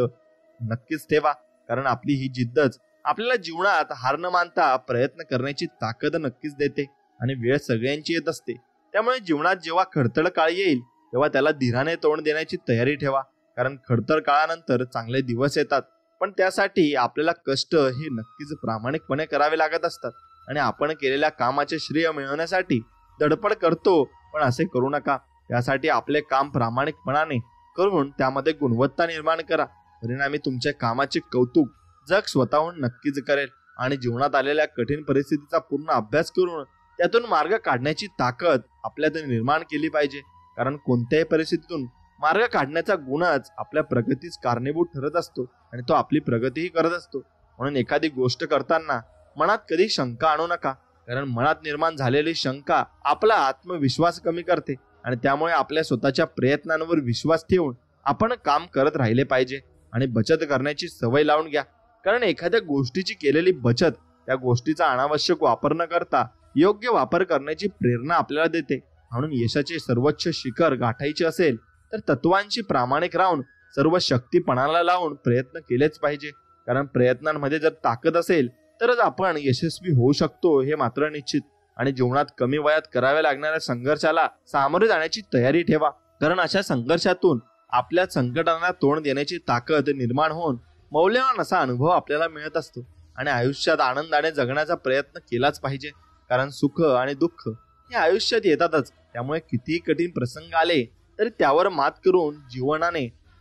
नक्कीच ठेवा, कारण आपली ही जिद्दच आपल्याला जीवनात हार न मानता प्रयत्न करण्याची ताकद नक्कीच देते. आणि वेळ सगळ्यांची येत असते, त्यामुळे जीवनात जेव्हा खडतळ काळ येईल तेव्हा त्याला धीराने तोंड देण्याची तयारी ठेवा, कारण खडतर काळानंतर चांगले दिवस येतात. पण त्यासाठी आपल्याला कष्ट हे नक्कीच प्रामाणिकपणे करावे लागत असतात. आणि आपण केलेल्या कामाचे श्रेय मिळवण्यासाठी धडपड करतो, पण असे करू नका. यासाठी आपले काम प्रामाणिकपणाने करून त्यामध्ये गुणवत्ता निर्माण करा. परिणामी तुमच्या कामाचे कौतुक जग स्वतःहून नक्कीच करेल. आणि जीवनात आलेल्या कठीण परिस्थितीचा पूर्ण अभ्यास करून त्यातून मार्ग काढण्याची ताकद आपल्यात निर्माण केली पाहिजे, कारण कोणत्याही परिस्थितीतून मार्ग काढण्याचा गुणच आपल्या प्रगतीस कारणीभूत ठरत असतो आणि तो आपली प्रगतीही करत असतो. म्हणून एखादी गोष्ट करताना मनात कधी शंका आणू नका, कारण मनात निर्माण झालेली शंका आपला आत्मविश्वास कमी करते. आणि त्यामुळे आपल्या स्वतःच्या प्रयत्नांवर विश्वास ठेवून आपण काम करत राहिले पाहिजे. आणि बचत करण्याची सवय लावून घ्या, कारण एखाद्या गोष्टीची केलेली बचत त्या गोष्टीचा अनावश्यक वापर न करता योग्य वापर करण्याची प्रेरणा आपल्याला देते. म्हणून यशाचे सर्वोच्च शिखर गाठायचे असेल तर तत्वांशी प्रामाणिक राहून सर्व शक्तीपणाला लावून प्रयत्न केलेच पाहिजे, कारण प्रयत्नांमध्ये जर ताकद असेल तरच आपण यशस्वी होऊ शकतो हे मात्र निश्चित. आणि जीवनात कमी वयात कराव्या लागणाऱ्या संघर्षाला सामोरे जाण्याची तयारी ठेवा, कारण अशा संघर्षातून आपल्या संकटांना तोंड देण्याची ताकद निर्माण होऊन मौल्यवान असा अनुभव आपल्याला मिळत असतो. आणि आयुष्यात आनंदाने जगण्याचा प्रयत्न केलाच पाहिजे, कारण सुख आणि दुःख हे आयुष्यात येतातच. त्यामुळे कितीही कठीण प्रसंग आले तरी त्यावर मात करून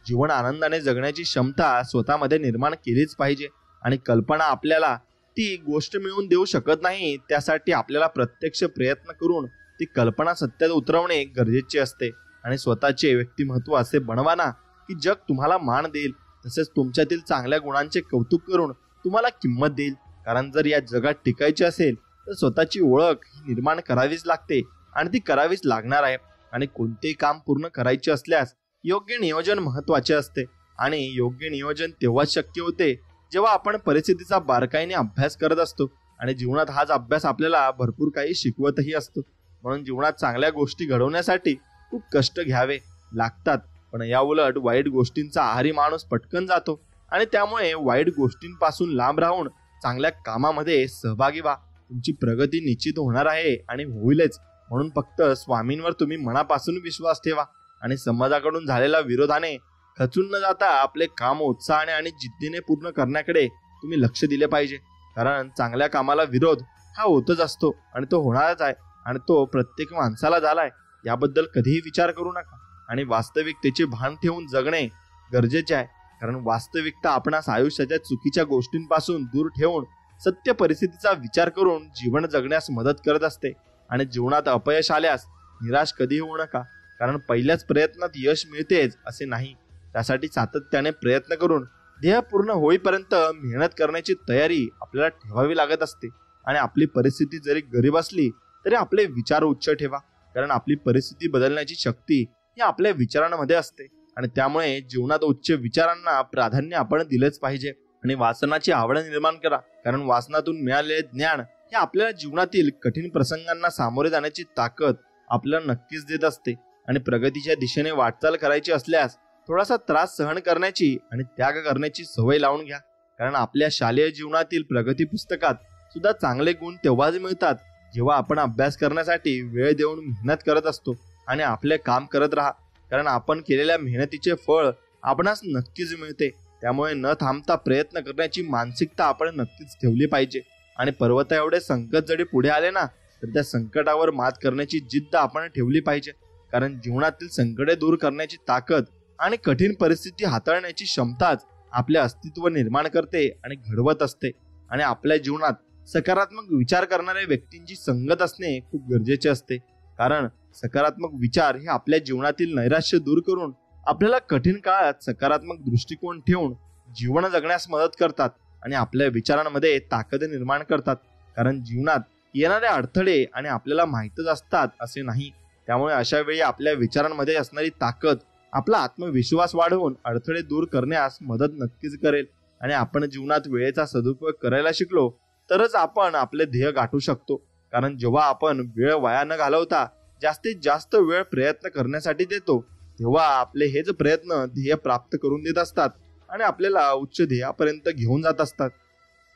जीवन आनंदाने जगण्याची क्षमता स्वतःमध्ये निर्माण केलीच पाहिजे. आणि कल्पना आपल्याला ती गोष्ट मिळवून देऊ शकत नाही, त्यासाठी आपल्याला प्रत्यक्ष प्रयत्न करून ती कल्पना सत्यात उतरवणे गरजेचे असते. आणि स्वतःचे व्यक्तिमत्व असे बनवा ना की जग तुम्हाला मान देईल, तसेच तुमच्यातील चांगल्या गुणांचे कौतुक करून तुम्हाला किंमत देईल. कारण जर या जगात टिकायचे असेल तर स्वतःची ओळख ही निर्माण करावीच लागते आणि ती करावीच लागणार आहे. आणि कोणतेही काम पूर्ण करायचे असल्यास योग्य नियोजन महत्त्वाचे असते आणि योग्य नियोजन तेव्हाच शक्य होते जेव्हा आपण परिस्थितीचा बारकाईने अभ्यास करत असतो. आणि जीवनात हाच अभ्यास आपल्याला भरपूर काही शिकवतही असतो. म्हणून जीवनात चांगल्या गोष्टी घडवण्यासाठी खूप कष्ट घ्यावे लागतात, पण या उलट वाईट गोष्टींचा आहारी माणूस पटकन जातो. आणि त्यामुळे वाईट गोष्टींपासून लांब राहून चांगल्या कामामध्ये सहभागी व्हा. तुमची प्रगती निश्चित होणार आहे आणि होईलच. म्हणून फक्त स्वामींवर तुम्ही मनापासून विश्वास ठेवा आणि समाजाकडून झालेल्या विरोधाने खचून न जाता आपले काम उत्साहाने आणि जिद्दीने पूर्ण करण्याकडे तुम्ही लक्ष दिले पाहिजे. कारण चांगल्या कामाला विरोध हा होतच असतो आणि तो होणारच आहे आणि तो प्रत्येक माणसाला झालाय. याबद्दल कधीही विचार करू नका आणि वास्तविकतेचे भान ठेवून जगणे गरजेचे आहे. कारण वास्तविकता आपणास आयुष्याच्या चुकीच्या गोष्टींपासून दूर ठेवून सत्य परिस्थितीचा विचार करून जीवन जगण्यास मदत करत असते. आणि जीवनात अपयश आल्यास निराश कधी होऊ नका, कारण पहिल्याच प्रयत्नात यश मिळतेच असे नाही. त्यासाठी सातत्याने प्रयत्न करून ध्येय पूर्ण होईपर्यंत मेहनत करण्याची तयारी आपल्याला ठेवावी लागत असते. आणि आपली परिस्थिती जरी गरीब असली तरी आपले विचार उच्च ठेवा, कारण आपली परिस्थिती बदलण्याची शक्ती ही आपल्या विचारांमध्ये असते. आणि त्यामुळे जीवनात उच्च विचारांना प्राधान्य आपण दिलेच पाहिजे. आणि वाचनाची आवड निर्माण करा, कारण वाचनातून मिळालेले ज्ञान हे आपल्याला जीवनातील कठीण प्रसंगांना सामोरे जाण्याची ताकद आपल्याला नक्कीच देत असते. आणि प्रगतीच्या दिशेने वाटचाल करायची असल्यास थोडासा त्रास सहन करण्याची आणि त्याग करण्याची सवय लावून घ्या. कारण आपल्या शालेय जीवनातील प्रगती पुस्तकात सुद्धा चांगले गुण तेव्हाच मिळतात जेव्हा आपण अभ्यास करण्यासाठी वेळ देऊन मेहनत करत असतो आणि आपले काम करत राहा. कारण आपण केलेल्या मेहनतीचे फळ आपणास नक्कीच मिळते. त्यामुळे न थांबता प्रयत्न करण्याची मानसिकता आपण नक्कीच ठेवली पाहिजे. आणि पर्वता एवढे संकट जरी पुढे आले ना तर त्या संकटावर मात करण्याची जिद्द आपण ठेवली पाहिजे. कारण जीवनातील संकटे दूर करण्याची ताकद आणि कठीण परिस्थिती हाताळण्याची क्षमताच आपले अस्तित्व निर्माण करते आणि घडवत असते. आणि आपल्या जीवनात सकारात्मक विचार करणाऱ्या व्यक्तींची संगत असणे खूप गरजेचे असते. कारण सकारात्मक विचार हे आपल्या जीवनातील नैराश्य दूर करून आपल्याला कठीण काळात सकारात्मक दृष्टिकोन ठेवून जीवन जगण्यास मदत करतात आणि आपल्या विचारांमध्ये ताकद निर्माण करतात. कारण जीवनात येणारे अडथळे आणि आपल्याला माहीतच असतात असे नाही. त्यामुळे अशा वेळी आपल्या विचारांमध्ये असणारी ताकद आपला आत्मविश्वास वाढवून अडथळे दूर करण्यास मदत नक्कीच करेल. आणि आपण जीवनात वेळेचा सदुपयोग करायला शिकलो तरच आपण आपले ध्येय गाठू शकतो. कारण जेव्हा आपण वेळ वाया न घालवता जास्तीत जास्त वेळ प्रयत्न करण्यासाठी देतो तेव्हा आपले हेच प्रयत्न ध्येय प्राप्त करून देत असतात आणि आपल्याला उच्च ध्येयापर्यंत घेऊन जात असतात.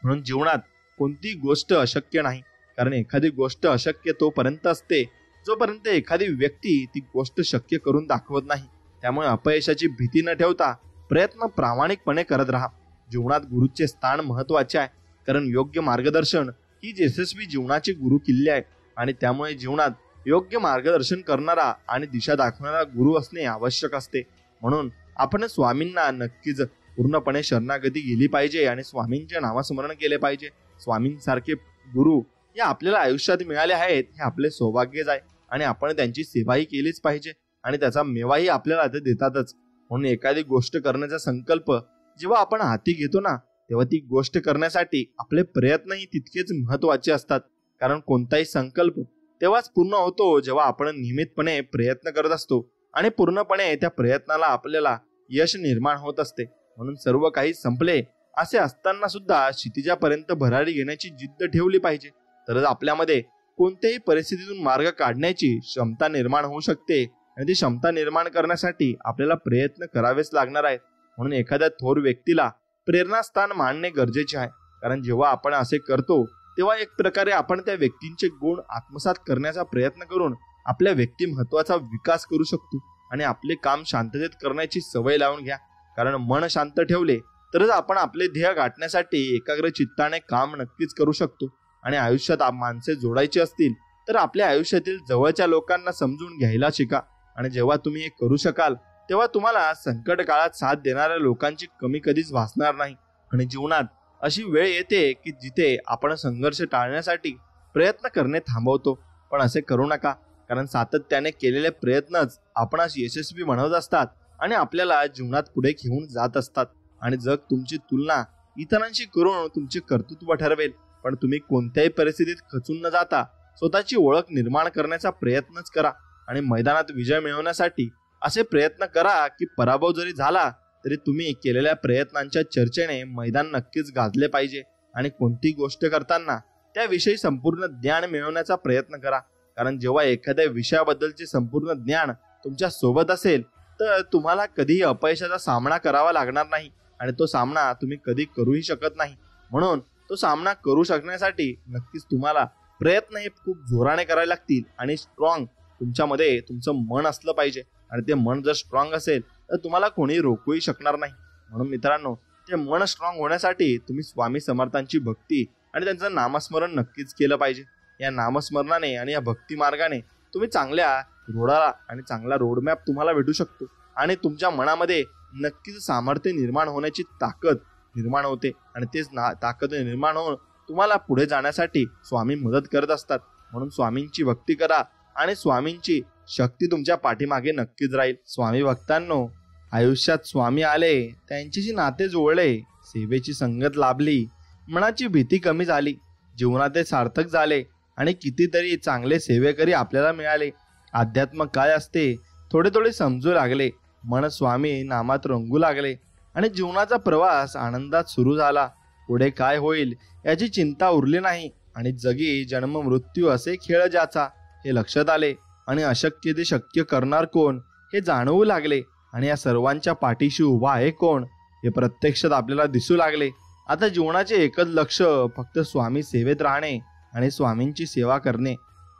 म्हणून जीवनात कोणतीही गोष्ट अशक्य नाही, कारण एखादी गोष्ट अशक्य तोपर्यंत असते जोपर्यंत एखादी व्यक्ती ती गोष्ट शक्य करून दाखवत नाही. त्यामुळे अपयशाची भीती न ठेवता प्रयत्न प्रामाणिकपणे करत राहा. जीवनात गुरुचे स्थान महत्वाचे आहे, कारण योग्य मार्गदर्शन ही यशस्वी जीवनाची गुरु किल्ली आहे. आणि त्यामुळे जीवनात योग्य मार्गदर्शन करणारा आणि दिशा दाखवणारा गुरु असणे आवश्यक असते. म्हणून आपण स्वामींना नक्कीच पूर्णपणे शरणागती गेली पाहिजे आणि स्वामींचे नामस्मरण केले पाहिजे. स्वामींसारखे गुरु हे आपल्याला आयुष्यात मिळाले आहेत हे आपले सौभाग्यच आहे आणि आपण त्यांची सेवाही केलीच पाहिजे आणि त्याचा मेवाही आपल्याला ते देतातच. म्हणून एखादी गोष्ट करण्याचा संकल्प जेव्हा आपण हाती घेतो ना तेव्हा ती गोष्ट करण्यासाठी आपले प्रयत्नही तितकेच महत्वाचे असतात. कारण कोणताही संकल्प तेव्हाच पूर्ण होतो जेव्हा आपण नियमितपणे प्रयत्न करत असतो आणि पूर्णपणे त्या प्रयत्नाला आपल्याला यश निर्माण होत असते. म्हणून सर्व काही संपले असे असताना सुद्धा क्षितिजापर्यंत भरारी घेण्याची जिद्द ठेवली पाहिजे, तरच आपल्यामध्ये कोणत्याही परिस्थितीतून मार्ग काढण्याची क्षमता निर्माण होऊ शकते. आणि ती क्षमता निर्माण करण्यासाठी आपल्याला प्रयत्न करावेच लागणार आहेत. म्हणून एखाद्या थोर व्यक्तीला प्रेरणास्थान मानणे गरजेचे आहे, कारण जेव्हा आपण असे करतो तेव्हा एक प्रकारे आपण त्या व्यक्तींचे गुण आत्मसात करण्याचा प्रयत्न करून आपल्या व्यक्तिमत्वाचा विकास करू शकतो. आणि आपले काम शांततेत करण्याची सवय लावून घ्या, कारण मन शांत ठेवले तरच आपण आपले ध्येय गाठण्यासाठी एकाग्र चित्ताने काम नक्कीच करू शकतो. आणि आयुष्यात माणसे जोडायची असतील तर आपल्या आयुष्यातील जवळच्या लोकांना समजून घ्यायला शिका. आणि जेव्हा तुम्ही हे करू शकाल तेव्हा तुम्हाला संकट काळात साथ देणाऱ्या लोकांची कमी कधीच भासणार नाही. आणि जीवनात अशी वेळ येते की जिथे आपण संघर्ष टाळण्यासाठी प्रयत्न करणे थांबवतो, पण असे करू नका, कारण सातत्याने केलेले प्रयत्नच आपणास यशस्वी बनवत असतात आणि आपल्याला जीवनात पुढे घेऊन जात असतात. आणि जग तुमची तुलना इतरांशी करून तुमचे कर्तृत्व ठरवेल, पण तुम्ही कोणत्याही परिस्थितीत खचून न जाता स्वतःची ओळख निर्माण करण्याचा प्रयत्नच करा. आणि मैदानात विजय मिळवण्यासाठी असे प्रयत्न करा की पराभव जरी झाला तरी तुम्ही केलेल्या प्रयत्नांच्या चर्चेने मैदान नक्कीच गाजले पाहिजे. आणि कोणती गोष्ट करताना त्याविषयी संपूर्ण ज्ञान मिळवण्याचा प्रयत्न करा, कारण जेव्हा एखाद्या विषयाबद्दलचे संपूर्ण ज्ञान तुमच्या सोबत असेल तर तुम्हाला कधीही अपयशाचा सामना करावा लागणार नाही आणि तो सामना तुम्ही कधी करूही शकत नाही. म्हणून तो सामना करू शकण्यासाठी नक्कीच तुम्हाला प्रयत्न हे खूप जोराने करावे लागतील आणि स्ट्रॉंग तुमच्यामध्ये तुमचं मन असलं पाहिजे. आणि ते मन जर स्ट्रॉंग असेल तर तुम्हाला कोणी रोखूही शकणार नाही. म्हणून मित्रांनो, ते मन स्ट्रॉंग होण्यासाठी तुम्ही स्वामी समर्थांची भक्ती आणि त्यांचं नामस्मरण नक्कीच केलं पाहिजे. या नामस्मरणाने आणि या भक्ती मार्गाने तुम्ही चांगल्या रोडाला आणि चांगला रोडमॅप तुम्हाला भेटू शकतो आणि तुमच्या मनामध्ये नक्कीच सामर्थ्य निर्माण होण्याची ताकद निर्माण होते. आणि तेच ताकद निर्माण होऊन तुम्हाला पुढे जाण्यासाठी स्वामी मदत करत असतात. म्हणून स्वामींची भक्ती करा आणि स्वामींची शक्ती तुमच्या पाठीमागे नक्कीच राहील. स्वामी भक्तांनो, आयुष्यात स्वामी आले, त्यांच्याशी नाते जुळले, सेवेची संगत लाभली, मनाची भीती कमी झाली, जीवनात सार्थक झाले आणि कितीतरी चांगले सेवेकरी आपल्याला मिळाले. अध्यात्म काय असते थोडे थोडे समजू लागले, मन स्वामी नामात रंगू लागले आणि जीवनाचा प्रवास आनंदात सुरू झाला. पुढे काय होईल याची चिंता उरली नाही आणि जगी जन्म मृत्यू असे खेळ ज्याचा हे लक्षात आले आणि अशक्य ते शक्य करणार कोण हे जाणवू लागले आणि या सर्वांच्या पाठीशी उभा आहे कोण हे प्रत्यक्षात आपल्याला दिसू लागले. आता जीवनाचे एकच लक्ष फक्त स्वामी सेवेत राहणे आणि स्वामींची सेवा करणे.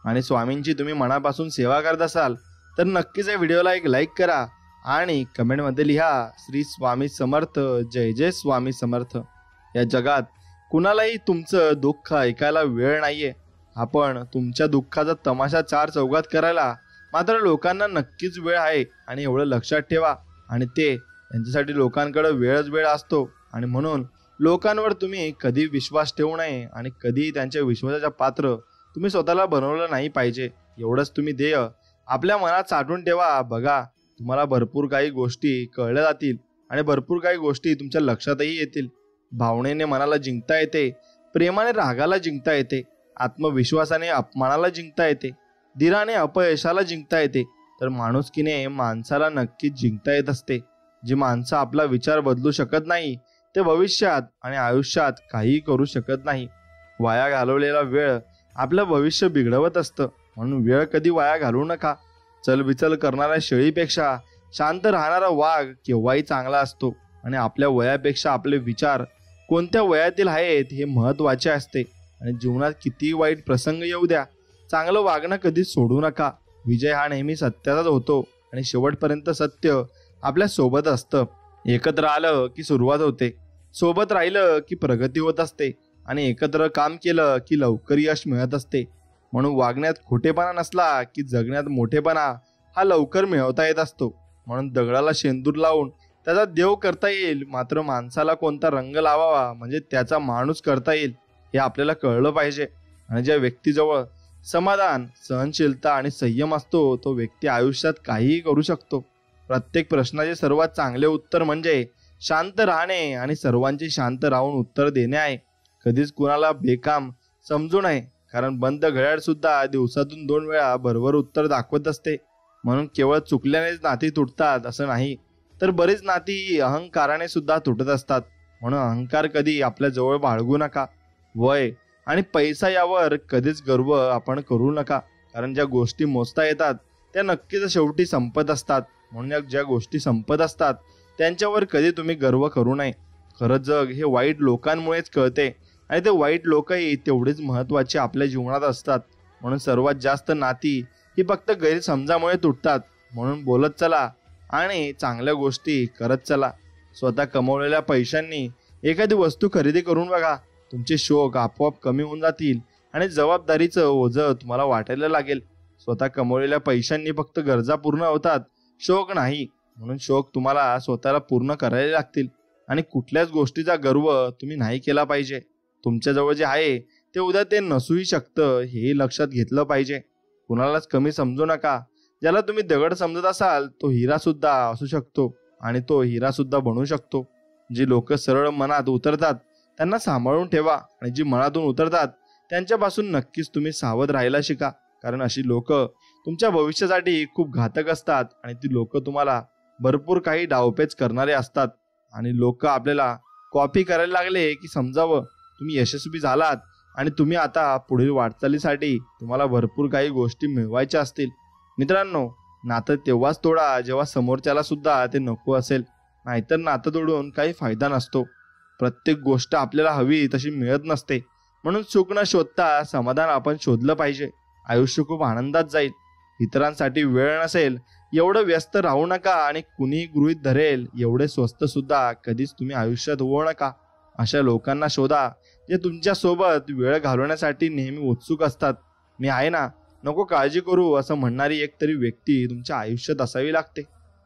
आणि स्वामींची तुम्ही मनापासून सेवा करत असाल तर नक्कीच या व्हिडिओला एक लाईक करा आणि कमेंटमध्ये लिहा श्री स्वामी समर्थ, जय जय स्वामी समर्थ. या जगात कुणालाही तुमचं दुःख ऐकायला वेळ नाहीये. आपण तुमच्या दुःखाचा तमाशा चार चौघात करायला मात्र लोकांना नक्कीच वेळ आहे आणि एवढं लक्षात ठेवा. आणि ते त्यांच्यासाठी लोकांकडे वेळ असतो आणि म्हणून लोकांवर तुम्ही कधी विश्वास ठेवू नये आणि कधी त्यांच्या विश्वासाच्या पात्र तुम्ही स्वतःला बनवलं नाही पाहिजे. एवढंच तुम्ही ध्येय आपल्या मनात साठवून ठेवा. बघा, तुम्हाला भरपूर काही गोष्टी कळल्या जातील आणि भरपूर काही गोष्टी तुमच्या लक्षातही येतील. भावनेने मनाला जिंकता येते, प्रेमाने रागाला जिंकता येते, आत्मविश्वासाने अपमानाला जिंकता येते, धीराने अपयशाला जिंकता येते, तर माणुसकीने माणसाला नक्कीच जिंकता येत असते. जी माणसं आपला विचार बदलू शकत नाही ते भविष्यात आणि आयुष्यात काहीही करू शकत नाही. वाया घालवलेला वेळ आपलं भविष्य बिघडवत असतं. म्हणून वेळ कधी वाया घालवू नका. चलबिचल करणाऱ्या शेळीपेक्षा शांत राहणारा वाघ केव्हाही चांगला असतो. आणि आपल्या वयापेक्षा आपले विचार कोणत्या वयातील आहेत हे महत्त्वाचे असते. आणि जीवनात कितीही वाईट प्रसंग येऊ द्या, चांगलं वागणं कधी सोडू नका. विजय हा नेहमी सत्याचाच होतो आणि शेवटपर्यंत सत्य आपल्या सोबत असतं. एकत्र आलं की सुरुवात होते, सोबत राहिलं की प्रगती होत असते आणि एकत्र काम केलं की लवकर यश मिळत असते. म्हणून वागण्यात खोटेपणा नसला की जगण्यात मोठेपणा हा लवकर मिळवता येत असतो. म्हणून दगडाला शेंदूर लावून त्याचा देव करता येईल, मात्र माणसाला कोणता रंग लावावा म्हणजे त्याचा माणूस करता येईल हे आपल्याला कळलं पाहिजे. आणि ज्या व्यक्तीजवळ समाधान, सहनशीलता आणि संयम असतो तो व्यक्ती आयुष्यात काहीही करू शकतो. प्रत्येक प्रश्नाचे सर्वात चांगले उत्तर म्हणजे शांत राहणे आणि सर्वांचे शांत राहून उत्तर देणे आहे. कधीच कुणाला बेकाम समजू नये, कारण बंद घड्याळ सुद्धा दिवसातून 2 वेळा बरोबर उत्तर दाखवत असते. म्हणून केवळ चुकल्यानेच नाती तुटतात असं नाही, तर बरीच नाती अहंकाराने सुद्धा तुटत असतात. म्हणून अहंकार कधी आपल्या जवळ बाळगू नका. वय आणि पैसा यावर कधीच गर्व आपण करू नका, कारण ज्या गोष्टी मोजता येतात त्या नक्कीच शेवटी संपत असतात. म्हणून ज्या गोष्टी संपत असतात त्यांच्यावर कधी तुम्ही गर्व करू नये. खरं जग हे वाईट लोकांमुळेच कळते आणि ते वाईट लोकही तेवढेच महत्त्वाचे आपल्या जीवनात असतात. म्हणून सर्वात जास्त नाती ही फक्त गैरसमजामुळे तुटतात. म्हणून बोलत चला आणि चांगल्या गोष्टी करत चला. स्वतः कमवलेल्या पैशांनी एखादी वस्तू खरेदी करून बघा. तुमचे शोक आपोआप कमी होऊन जातील आणि जबाबदारीचं ओझं तुम्हाला वाटायला लागेल. स्वतः कमवलेल्या पैशांनी फक्त गरजा पूर्ण होतात, शोक नाही. म्हणून शोक तुम्हाला स्वतःला पूर्ण करायला लागतील आणि कुठल्याच गोष्टीचा गर्व तुम्ही नाही केला पाहिजे. तुमच्याजवळ जे आहे ते उद्या ते नसूही शकतं, हेही लक्षात घेतलं पाहिजे. कुणालाच कमी समजू नका. ज्याला तुम्ही दगड समजत असाल तो हिरा सुद्धा असू शकतो आणि तो हिरा सुद्धा बनू शकतो. जी लोक सरळ मनात उतरतात त्यांना सांभाळून ठेवा आणि जी मनातून उतरतात त्यांच्यापासून नक्कीच तुम्ही सावध राहायला शिका. कारण अशी लोक तुमच्या भविष्यासाठी खूप घातक असतात आणि ती लोक तुम्हाला भरपूर काही डावपेच करणारे असतात. आणि लोक आपल्याला कॉपी करायला लागले की समजावं तुम्ही यशस्वी झालात आणि तुम्ही आता पुढील वाटचालीसाठी तुम्हाला भरपूर काही गोष्टी मिळवायच्या असतील. मित्रांनो, नातं तेव्हाच तोडा जेव्हा समोरच्याला सुद्धा ते नको असेल, नाहीतर नातं तोडून काही फायदा नसतो. प्रत्येक गोष्ट आपल्याला हवी तशी मिळत नसते, म्हणून सुख न शोधता समाधान आपण शोधलं पाहिजे. आयुष्य खूप आनंदात जाईल. इतरांसाठी वेळ नसेल एवढं व्यस्त राहू नका आणि कुणी गृहीत धरेल एवढे स्वस्त सुद्धा कधीच तुम्ही आयुष्यात होऊ नका. अशा लोकांना शोधा जे तुमच्या सोबत वेळ घालवण्यासाठी नेहमी उत्सुक असतात. मी आहे ना, नको काळजी करू असं म्हणणारी एक तरी व्यक्ती तुमच्या आयुष्यात असावी लागते.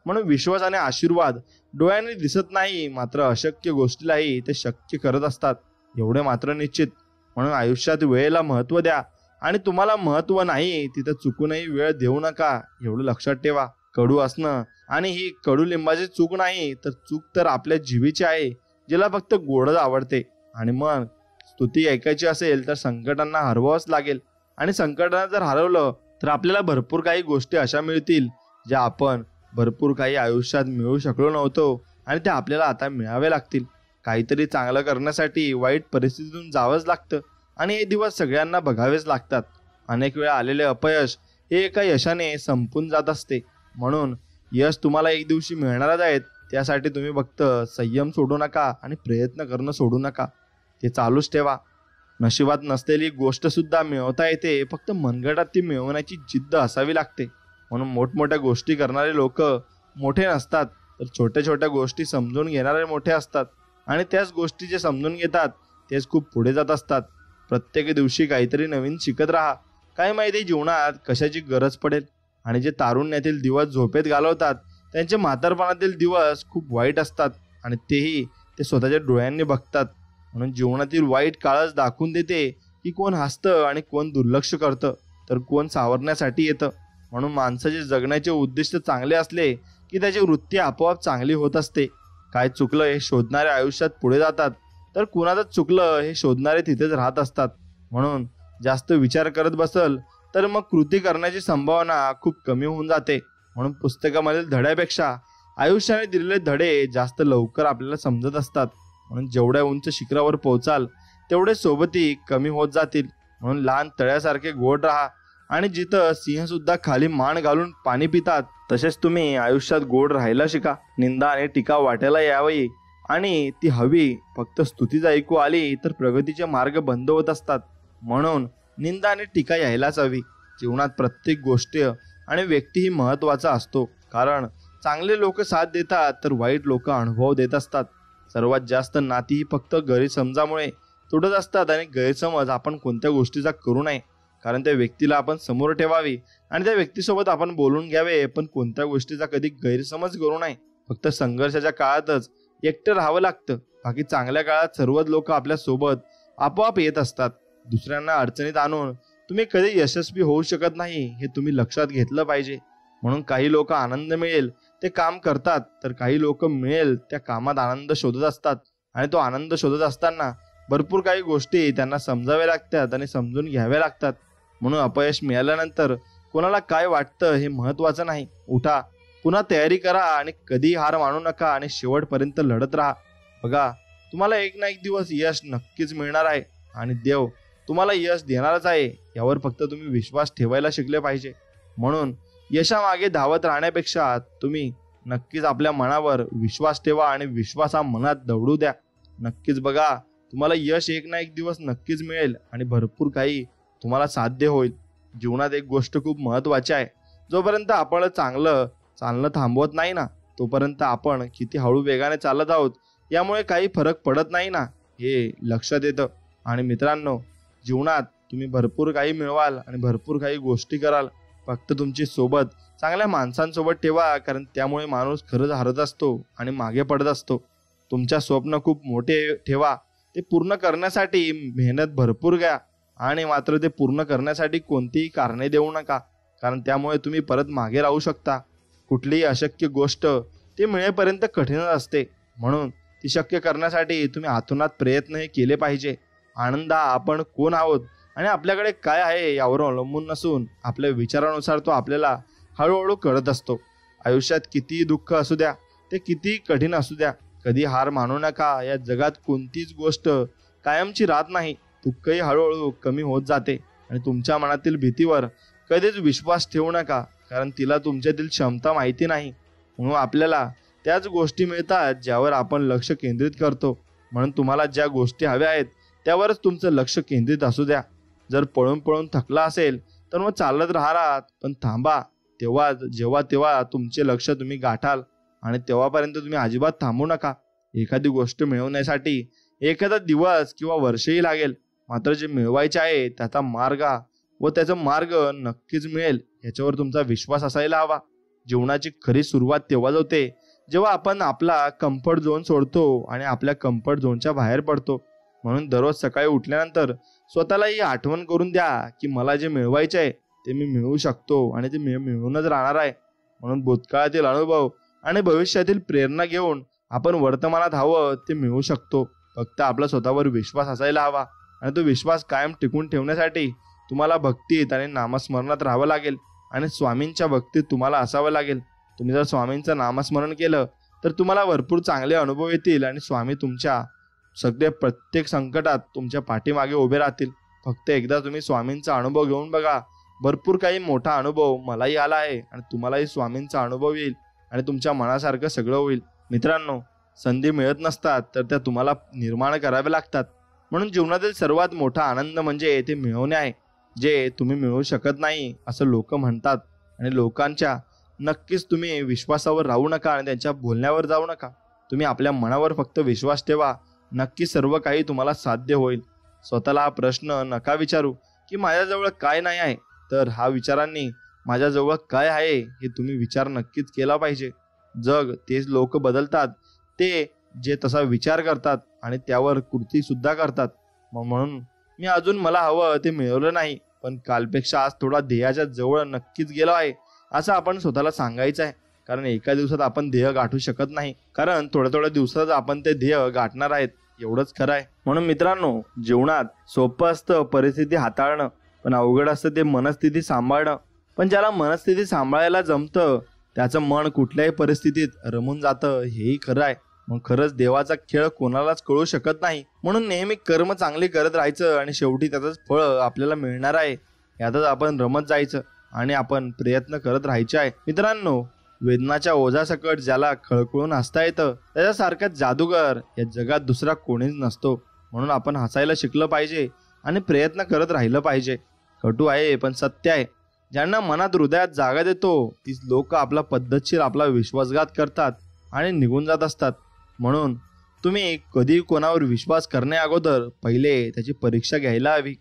म्हणून विश्वास आणि आशीर्वाद डोळ्यांनी दिसत नाही, मात्र अशक्य गोष्टीलाही ते शक्य करत असतात एवढे मात्र निश्चित. म्हणून आयुष्यात वेळेला महत्त्व द्या आणि तुम्हाला महत्त्व नाही तिथं चुकूनही वेळ देऊ नका एवढं लक्षात ठेवा. कडू असणं आणि ही कडुलिंबाची चूक नाही, तर चूक तर आपल्या जीवीची आहे जिला फक्त गोडच आवडते. आणि मग स्तुती ऐकायची असेल तर संकटांना हरवावंच लागेल. आणि संकटांना जर हरवलं तर आपल्याला भरपूर काही गोष्टी अशा मिळतील ज्या आपण भरपूर काही आयुष्यात मिळवू शकलो नव्हतो आणि त्या आपल्याला आता मिळावे लागतील. काहीतरी चांगलं करण्यासाठी वाईट परिस्थितीतून जावंच लागतं आणि हे दिवस सगळ्यांना बघावेच लागतात. अनेक वेळा आलेले अपयश हे एका यशाने संपून जात असते. म्हणून यश तुम्हाला एक दिवशी मिळणारच आहेत. त्यासाठी तुम्ही फक्त संयम सोडू नका आणि प्रयत्न करणं सोडू नका. ते चालूच ठेवा. नशिबात नसलेली गोष्ट सुद्धा मिळवता येते, फक्त मनगटात ती मिळवण्याची जिद्द असावी लागते. म्हणून मोठमोठ्या गोष्टी करणारे लोक मोठे नसतात, तर छोट्या छोट्या गोष्टी समजून घेणारे मोठे असतात. आणि त्याच गोष्टी जे समजून घेतात तेच खूप पुढे जात असतात. प्रत्येक दिवशी काहीतरी नवीन शिकत राहा. काय माहिती जीवनात कशाची गरज पडेल. आणि जे तारुण्यातील दिवस झोपेत घालवतात त्यांचे म्हातारपणातील दिवस खूप वाईट असतात आणि तेही ते स्वतःच्या डोळ्यांनी बघतात. म्हणून जीवनातील वाईट काळच दाखवून देते की कोण हसतं आणि कोण दुर्लक्ष करतं, तर कोण सावरण्यासाठी येतं. म्हणून माणसाचे जगण्याचे उद्दिष्ट चांगले असले की त्याची वृत्ती आपोआप चांगली होत असते. काय चुकलं हे शोधणारे आयुष्यात पुढे जातात, तर कुणाचं चुकलं हे शोधणारे तिथेच राहत असतात. म्हणून जास्त विचार करत बसल तर मग कृती करण्याची संभावना खूप कमी होऊन जाते. म्हणून पुस्तकामधील धड्यापेक्षा आयुष्याने दिलेले धडे जास्त लवकर आपल्याला समजत असतात. म्हणून जेवढ्या उंच शिखरावर पोहोचाल तेवढे सोबती कमी होत जातील. म्हणून लहान तळ्यासारखे गोड राहा आणि जिथं सिंह सुद्धा खाली मान घालून पाणी पितात तसेच तुम्ही आयुष्यात गोड राहायला शिका. निंदा आणि टीका वाटायला यावी आणि ती हवी. फक्त स्तुतीच ऐकू आली तर प्रगतीचे मार्ग बंद होत असतात. म्हणून निंदा आणि टीका यायलाच हवी. जीवनात प्रत्येक गोष्ट आणि व्यक्तीही महत्त्वाचा असतो, कारण चांगले लोक साथ देतात तर वाईट लोक अनुभव देत असतात. सर्वात जास्त नाती ही फक्त गैरसमजामुळे तुटत असतात आणि गैरसमज आपण कोणत्या गोष्टीचा करू नये, कारण त्या व्यक्तीला आपण समोर ठेवावी आणि त्या व्यक्तीसोबत आपण बोलून घ्यावे, पण कोणत्या गोष्टीचा कधी गैरसमज करू नये. फक्त संघर्षाच्या काळातच एकटं राहावं लागतं, बाकी चांगल्या काळात सर्वच लोक आपल्या सोबत आपोआप येत असतात. दुसऱ्यांना अडचणीत आणून तुम्ही कधी यशस्वी होऊ शकत नाही हे तुम्ही लक्षात घेतलं पाहिजे. म्हणून काही लोक आनंद मिळेल ते काम करतात, तर काही लोक मिळेल त्या कामात आनंद शोधत असतात. आणि तो आनंद शोधत असताना भरपूर काही गोष्टी त्यांना समजाव्या लागतात आणि समजून घ्याव्या लागतात. म्हणून अपयश मिळाल्यानंतर कोणाला काय वाटतं हे महत्त्वाचं नाही. उठा, पुन्हा तयारी करा आणि कधी हार मानू नका आणि शेवटपर्यंत लढत राहा. बघा, तुम्हाला एक ना एक दिवस यश नक्कीच मिळणार आहे आणि देव तुम्हाला यश देणारच आहे. यावर फक्त तुम्ही विश्वास ठेवायला शिकले पाहिजे. म्हणून यशामागे धावत राहण्यापेक्षा तुम्ही नक्कीच आपल्या मनावर विश्वास ठेवा आणि विश्वास हा मनात दौडू द्या. नक्कीच बघा, तुम्हाला यश एक ना एक दिवस नक्कीच मिळेल आणि भरपूर काही तुम्हाला साध्य होईल. जीवनात एक गोष्ट खूप महत्त्वाची आहे. जोपर्यंत आपण चांगलं चालणं थांबवत नाही ना, तोपर्यंत आपण किती हळू वेगाने चालत आहोत यामुळे काही फरक पडत नाही ना, हे लक्षात येतं. आणि मित्रांनो, जीवनात तुम्ही भरपूर काही मिळवाल आणि भरपूर काही गोष्टी कराल, फक्त तुमची सोबत चांगल्या माणसांसोबत ठेवा, कारण त्यामुळे माणूस खरंच हरत असतो आणि मागे पडत असतो. तुमच्या स्वप्न खूप मोठे ठेवा, ते पूर्ण करण्यासाठी मेहनत भरपूर घ्या आणि मात्र ते पूर्ण करण्यासाठी कोणतीही कारणे देऊ नका. कारण त्यामुळे तुम्ही परत मागे राहू शकता. कुठलीही अशक्य गोष्ट ती मिळेपर्यंत कठीणच असते, म्हणून ती शक्य करण्यासाठी तुम्ही आतोनात प्रयत्नही केले पाहिजे. आनंद हा आपण कोण आहोत आणि आपल्याकडे काय आहे यावर अवलंबून नसून आपल्या विचारानुसार तो आपल्याला हळूहळू कळत असतो. आयुष्यात कितीही दुःख असू द्या, ते कितीही कठीण असू द्या, कधी हार मानू नका. या जगात कोणतीच गोष्ट कायमची राहत नाही. दुःखही हळूहळू कमी होत जाते आणि तुमच्या मनातील भीतीवर कधीच विश्वास ठेवू नका, कारण तिला तुमच्यातील क्षमता माहिती नाही. म्हणून आपल्याला त्याच गोष्टी मिळतात ज्यावर आपण लक्ष केंद्रित करतो. म्हणून तुम्हाला ज्या गोष्टी हव्या आहेत त्यावरच तुमचं लक्ष केंद्रित असू द्या. जर पळून पळून थकला असेल तर मग चालत राहा, पण थांबा. जेव्हा तुमचे लक्ष तुम्ही गाठाल आणि तेव्हापर्यंत तुम्ही अजिबात थांबू नका. एखादी गोष्ट मिळवण्यासाठी एखादा दिवस किंवा वर्षही लागेल, मात्र जे मिळवायचे आहे त्याचा मार्ग नक्कीच मिळेल याच्यावर तुमचा विश्वास असायला हवा. जीवनाची खरी सुरुवात तेव्हाच होते जेव्हा आपण आपला कम्फर्ट झोन सोडतो आणि आपल्या कम्फर्ट झोनच्या बाहेर पडतो. म्हणून दररोज सकाळी उठल्यानंतर स्वतःला ही आठवण करून द्या की मला जे मिळवायचे आहे ते मी मिळवू शकतो आणि ते मिळूनच राहणार आहे. म्हणून भूतकाळातील अनुभव आणि भविष्यातील प्रेरणा घेऊन आपण वर्तमानात हवं ते मिळवू शकतो. फक्त आपला स्वतःवर विश्वास असायला हवा आणि तो विश्वास कायम टिकून ठेवण्यासाठी तुम्हाला भक्तीत आणि नामस्मरणात राहावं लागेल आणि स्वामींच्या भक्तीत तुम्हाला असावं लागेल. तुम्ही जर स्वामींचं नामस्मरण केलं तर तुम्हाला भरपूर चांगले अनुभव येतील आणि स्वामी तुमच्या प्रत्येक संकटात तुमच्या पाठीमागे उभे राहतील. फक्त एकदा तुम्ही स्वामींचा अनुभव घेऊन बघा. भरपूर काही मोठा अनुभव मलाही आला आहे आणि तुम्हालाही स्वामींचा अनुभव येईल आणि तुमच्या मनासारखं सगळं होईल. मित्रांनो, संधी मिळत नसतात तर त्या तुम्हाला निर्माण कराव्या लागतात. म्हणून जीवनातील सर्वात मोठा आनंद म्हणजे ते मिळवणे आहे, जे तुम्ही मिळवू शकत नाही असं लोक म्हणतात. आणि लोकांच्या नक्कीच तुम्ही विश्वासावर राहू नका आणि त्यांच्या बोलण्यावर जाऊ नका. तुम्ही आपल्या मनावर फक्त विश्वास ठेवा. नक्की सर्व काही तुम्हाला साध्य होईल. स्वतःला हा प्रश्न नका विचारू की माझ्याजवळ काय नाही आहे, तर हा विचारांनी माझ्याजवळ काय आहे हे तुम्ही विचार नक्कीच केला पाहिजे. जग तेच लोक बदलतात ते जे तसा विचार करतात आणि त्यावर कृती सुद्धा करतात. म्हणून मी अजून मला हवं ते मिळवलं नाही, पण कालपेक्षा आज थोडा ध्येयाच्या जवळ नक्कीच गेलो आहे असं आपण स्वतःला सांगायचं आहे. कारण एका दिवसात आपण ध्येय गाठू शकत नाही, कारण थोड्या दिवसात आपण ते ध्येय गाठणार आहेत, एवढंच खरं आहे. म्हणून मित्रांनो, जीवनात सोपं असतं परिस्थिती हाताळणं, पण अवघड असतं ते मनस्थिती सांभाळणं. पण ज्याला मनस्थिती सांभाळायला जमतं त्याचं मन कुठल्याही परिस्थितीत रमून जातं, हेही खरं आहे. मग खरंच देवाचा खेळ कोणालाच कळू शकत नाही. म्हणून नेहमी कर्म चांगली करत राहायचं आणि शेवटी त्याचंच फळ आपल्याला मिळणार आहे, यातच आपण रमत जायचं आणि आपण प्रयत्न करत राहायचे आहे. मित्रांनो, वेदनाच्या ओझासकट ज्याला खळखळून हसता येतं त्याच्यासारखा जादूगार या जगात दुसरा कोणीच नसतो. म्हणून आपण हसायला शिकलं पाहिजे आणि प्रयत्न करत राहिलं पाहिजे. कटू आहे पण सत्य आहे. ज्यांना मनात हृदयात जागा देतो तीच लोक पद्धतशीर आपला विश्वासघात करतात आणि निघून जात असतात. म्हणून तुम्ही कधी कोणावर विश्वास करण्या अगोदर पहिले त्याची परीक्षा घ्यायला हवी.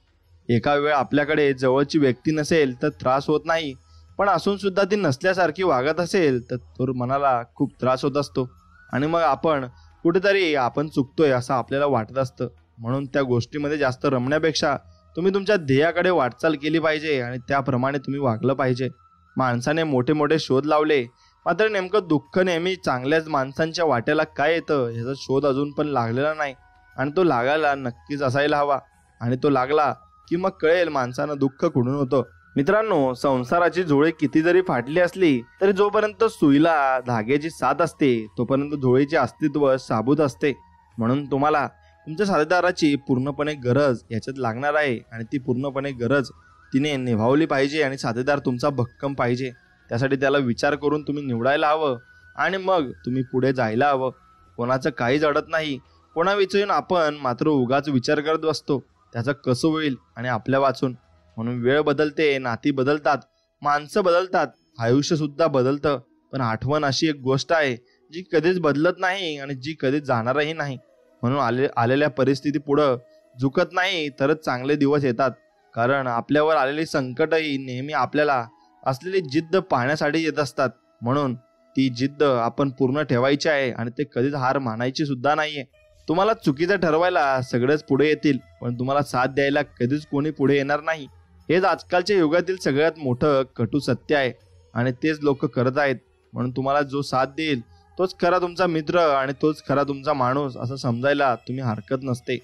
एका वेळ आपल्याकडे जवळची व्यक्ती नसेल तर त्रास होत नाही, पण असून सुद्धा ती नसल्यासारखी वागत असेल तर मनाला खूप त्रास होत असतो आणि मग आपण कुठेतरी आपण चुकतोय असं आपल्याला वाटत असतं. म्हणून त्या गोष्टीमध्ये जास्त रमण्यापेक्षा तुम्ही तुमच्या ध्येयाकडे वाटचाल केली पाहिजे आणि त्याप्रमाणे तुम्ही वागलं पाहिजे. माणसाने मोठे मोठे शोध लावले, मात्र नेमकं दुःख नेहमी चांगल्याच माणसांच्या वाट्याला काय येतं ह्याचा शोध अजून पण लागलेला नाही आणि तो लागायला नक्कीच असायला हवा. आणि तो लागला की मग कळेल माणसानं दुःख कुठून होतं. मित्रांनो, संसाराची झोळी किती जरी फाटली असली तरी जोपर्यंत सुईला धाग्याची साथ असते तोपर्यंत झोळीचे अस्तित्व साबूत असते. म्हणून तुम्हाला तुमच्या साथीदाराची पूर्णपणे गरज याच्यात लागणार आहे आणि ती पूर्णपणे गरज तिने निभावली पाहिजे आणि साथीदार तुमचा भक्कम पाहिजे. त्यासाठी त्याला विचार करून तुम्ही निवडायला हवं आणि मग तुम्ही पुढे जायला हवं. कोणाचं काहीच अडत नाही. कोणा विचारून आपण मात्र उगाच विचार करत बसतो त्याचं कसं होईल आणि आपल्या वाचून. म्हणून वेळ बदलते, नाती बदलतात, माणसं बदलतात, आयुष्य सुद्धा बदलतं, पण आठवण अशी एक गोष्ट आहे जी कधीच बदलत नाही आणि जी कधीच जाणारही नाही. म्हणून आलेल्या परिस्थिती पुढं झुकत नाही तरच चांगले दिवस येतात. कारण आपल्यावर आलेली संकटही नेहमी आपल्याला असलेली जिद्द पाहण्यासाठी येत असतात. म्हणून ती जिद्द आपण पूर्ण ठेवायची आहे आणि ते कधीच हार मानायची सुद्धा नाहीये. तुम्हाला चुकीचं ठरवायला सगळेच पुढे येतील, पण तुम्हाला साथ द्यायला कधीच कोणी पुढे येणार नाही. हेच आजकालच्या युगातील सगळ्यात मोठं कटू सत्य आहे आणि तेच लोक करत आहेत. म्हणून तुम्हाला जो साथ देईल तोच खरा तुमचा मित्र आणि तोच खरा तुमचा माणूस असं समजायला तुम्ही हरकत नसते.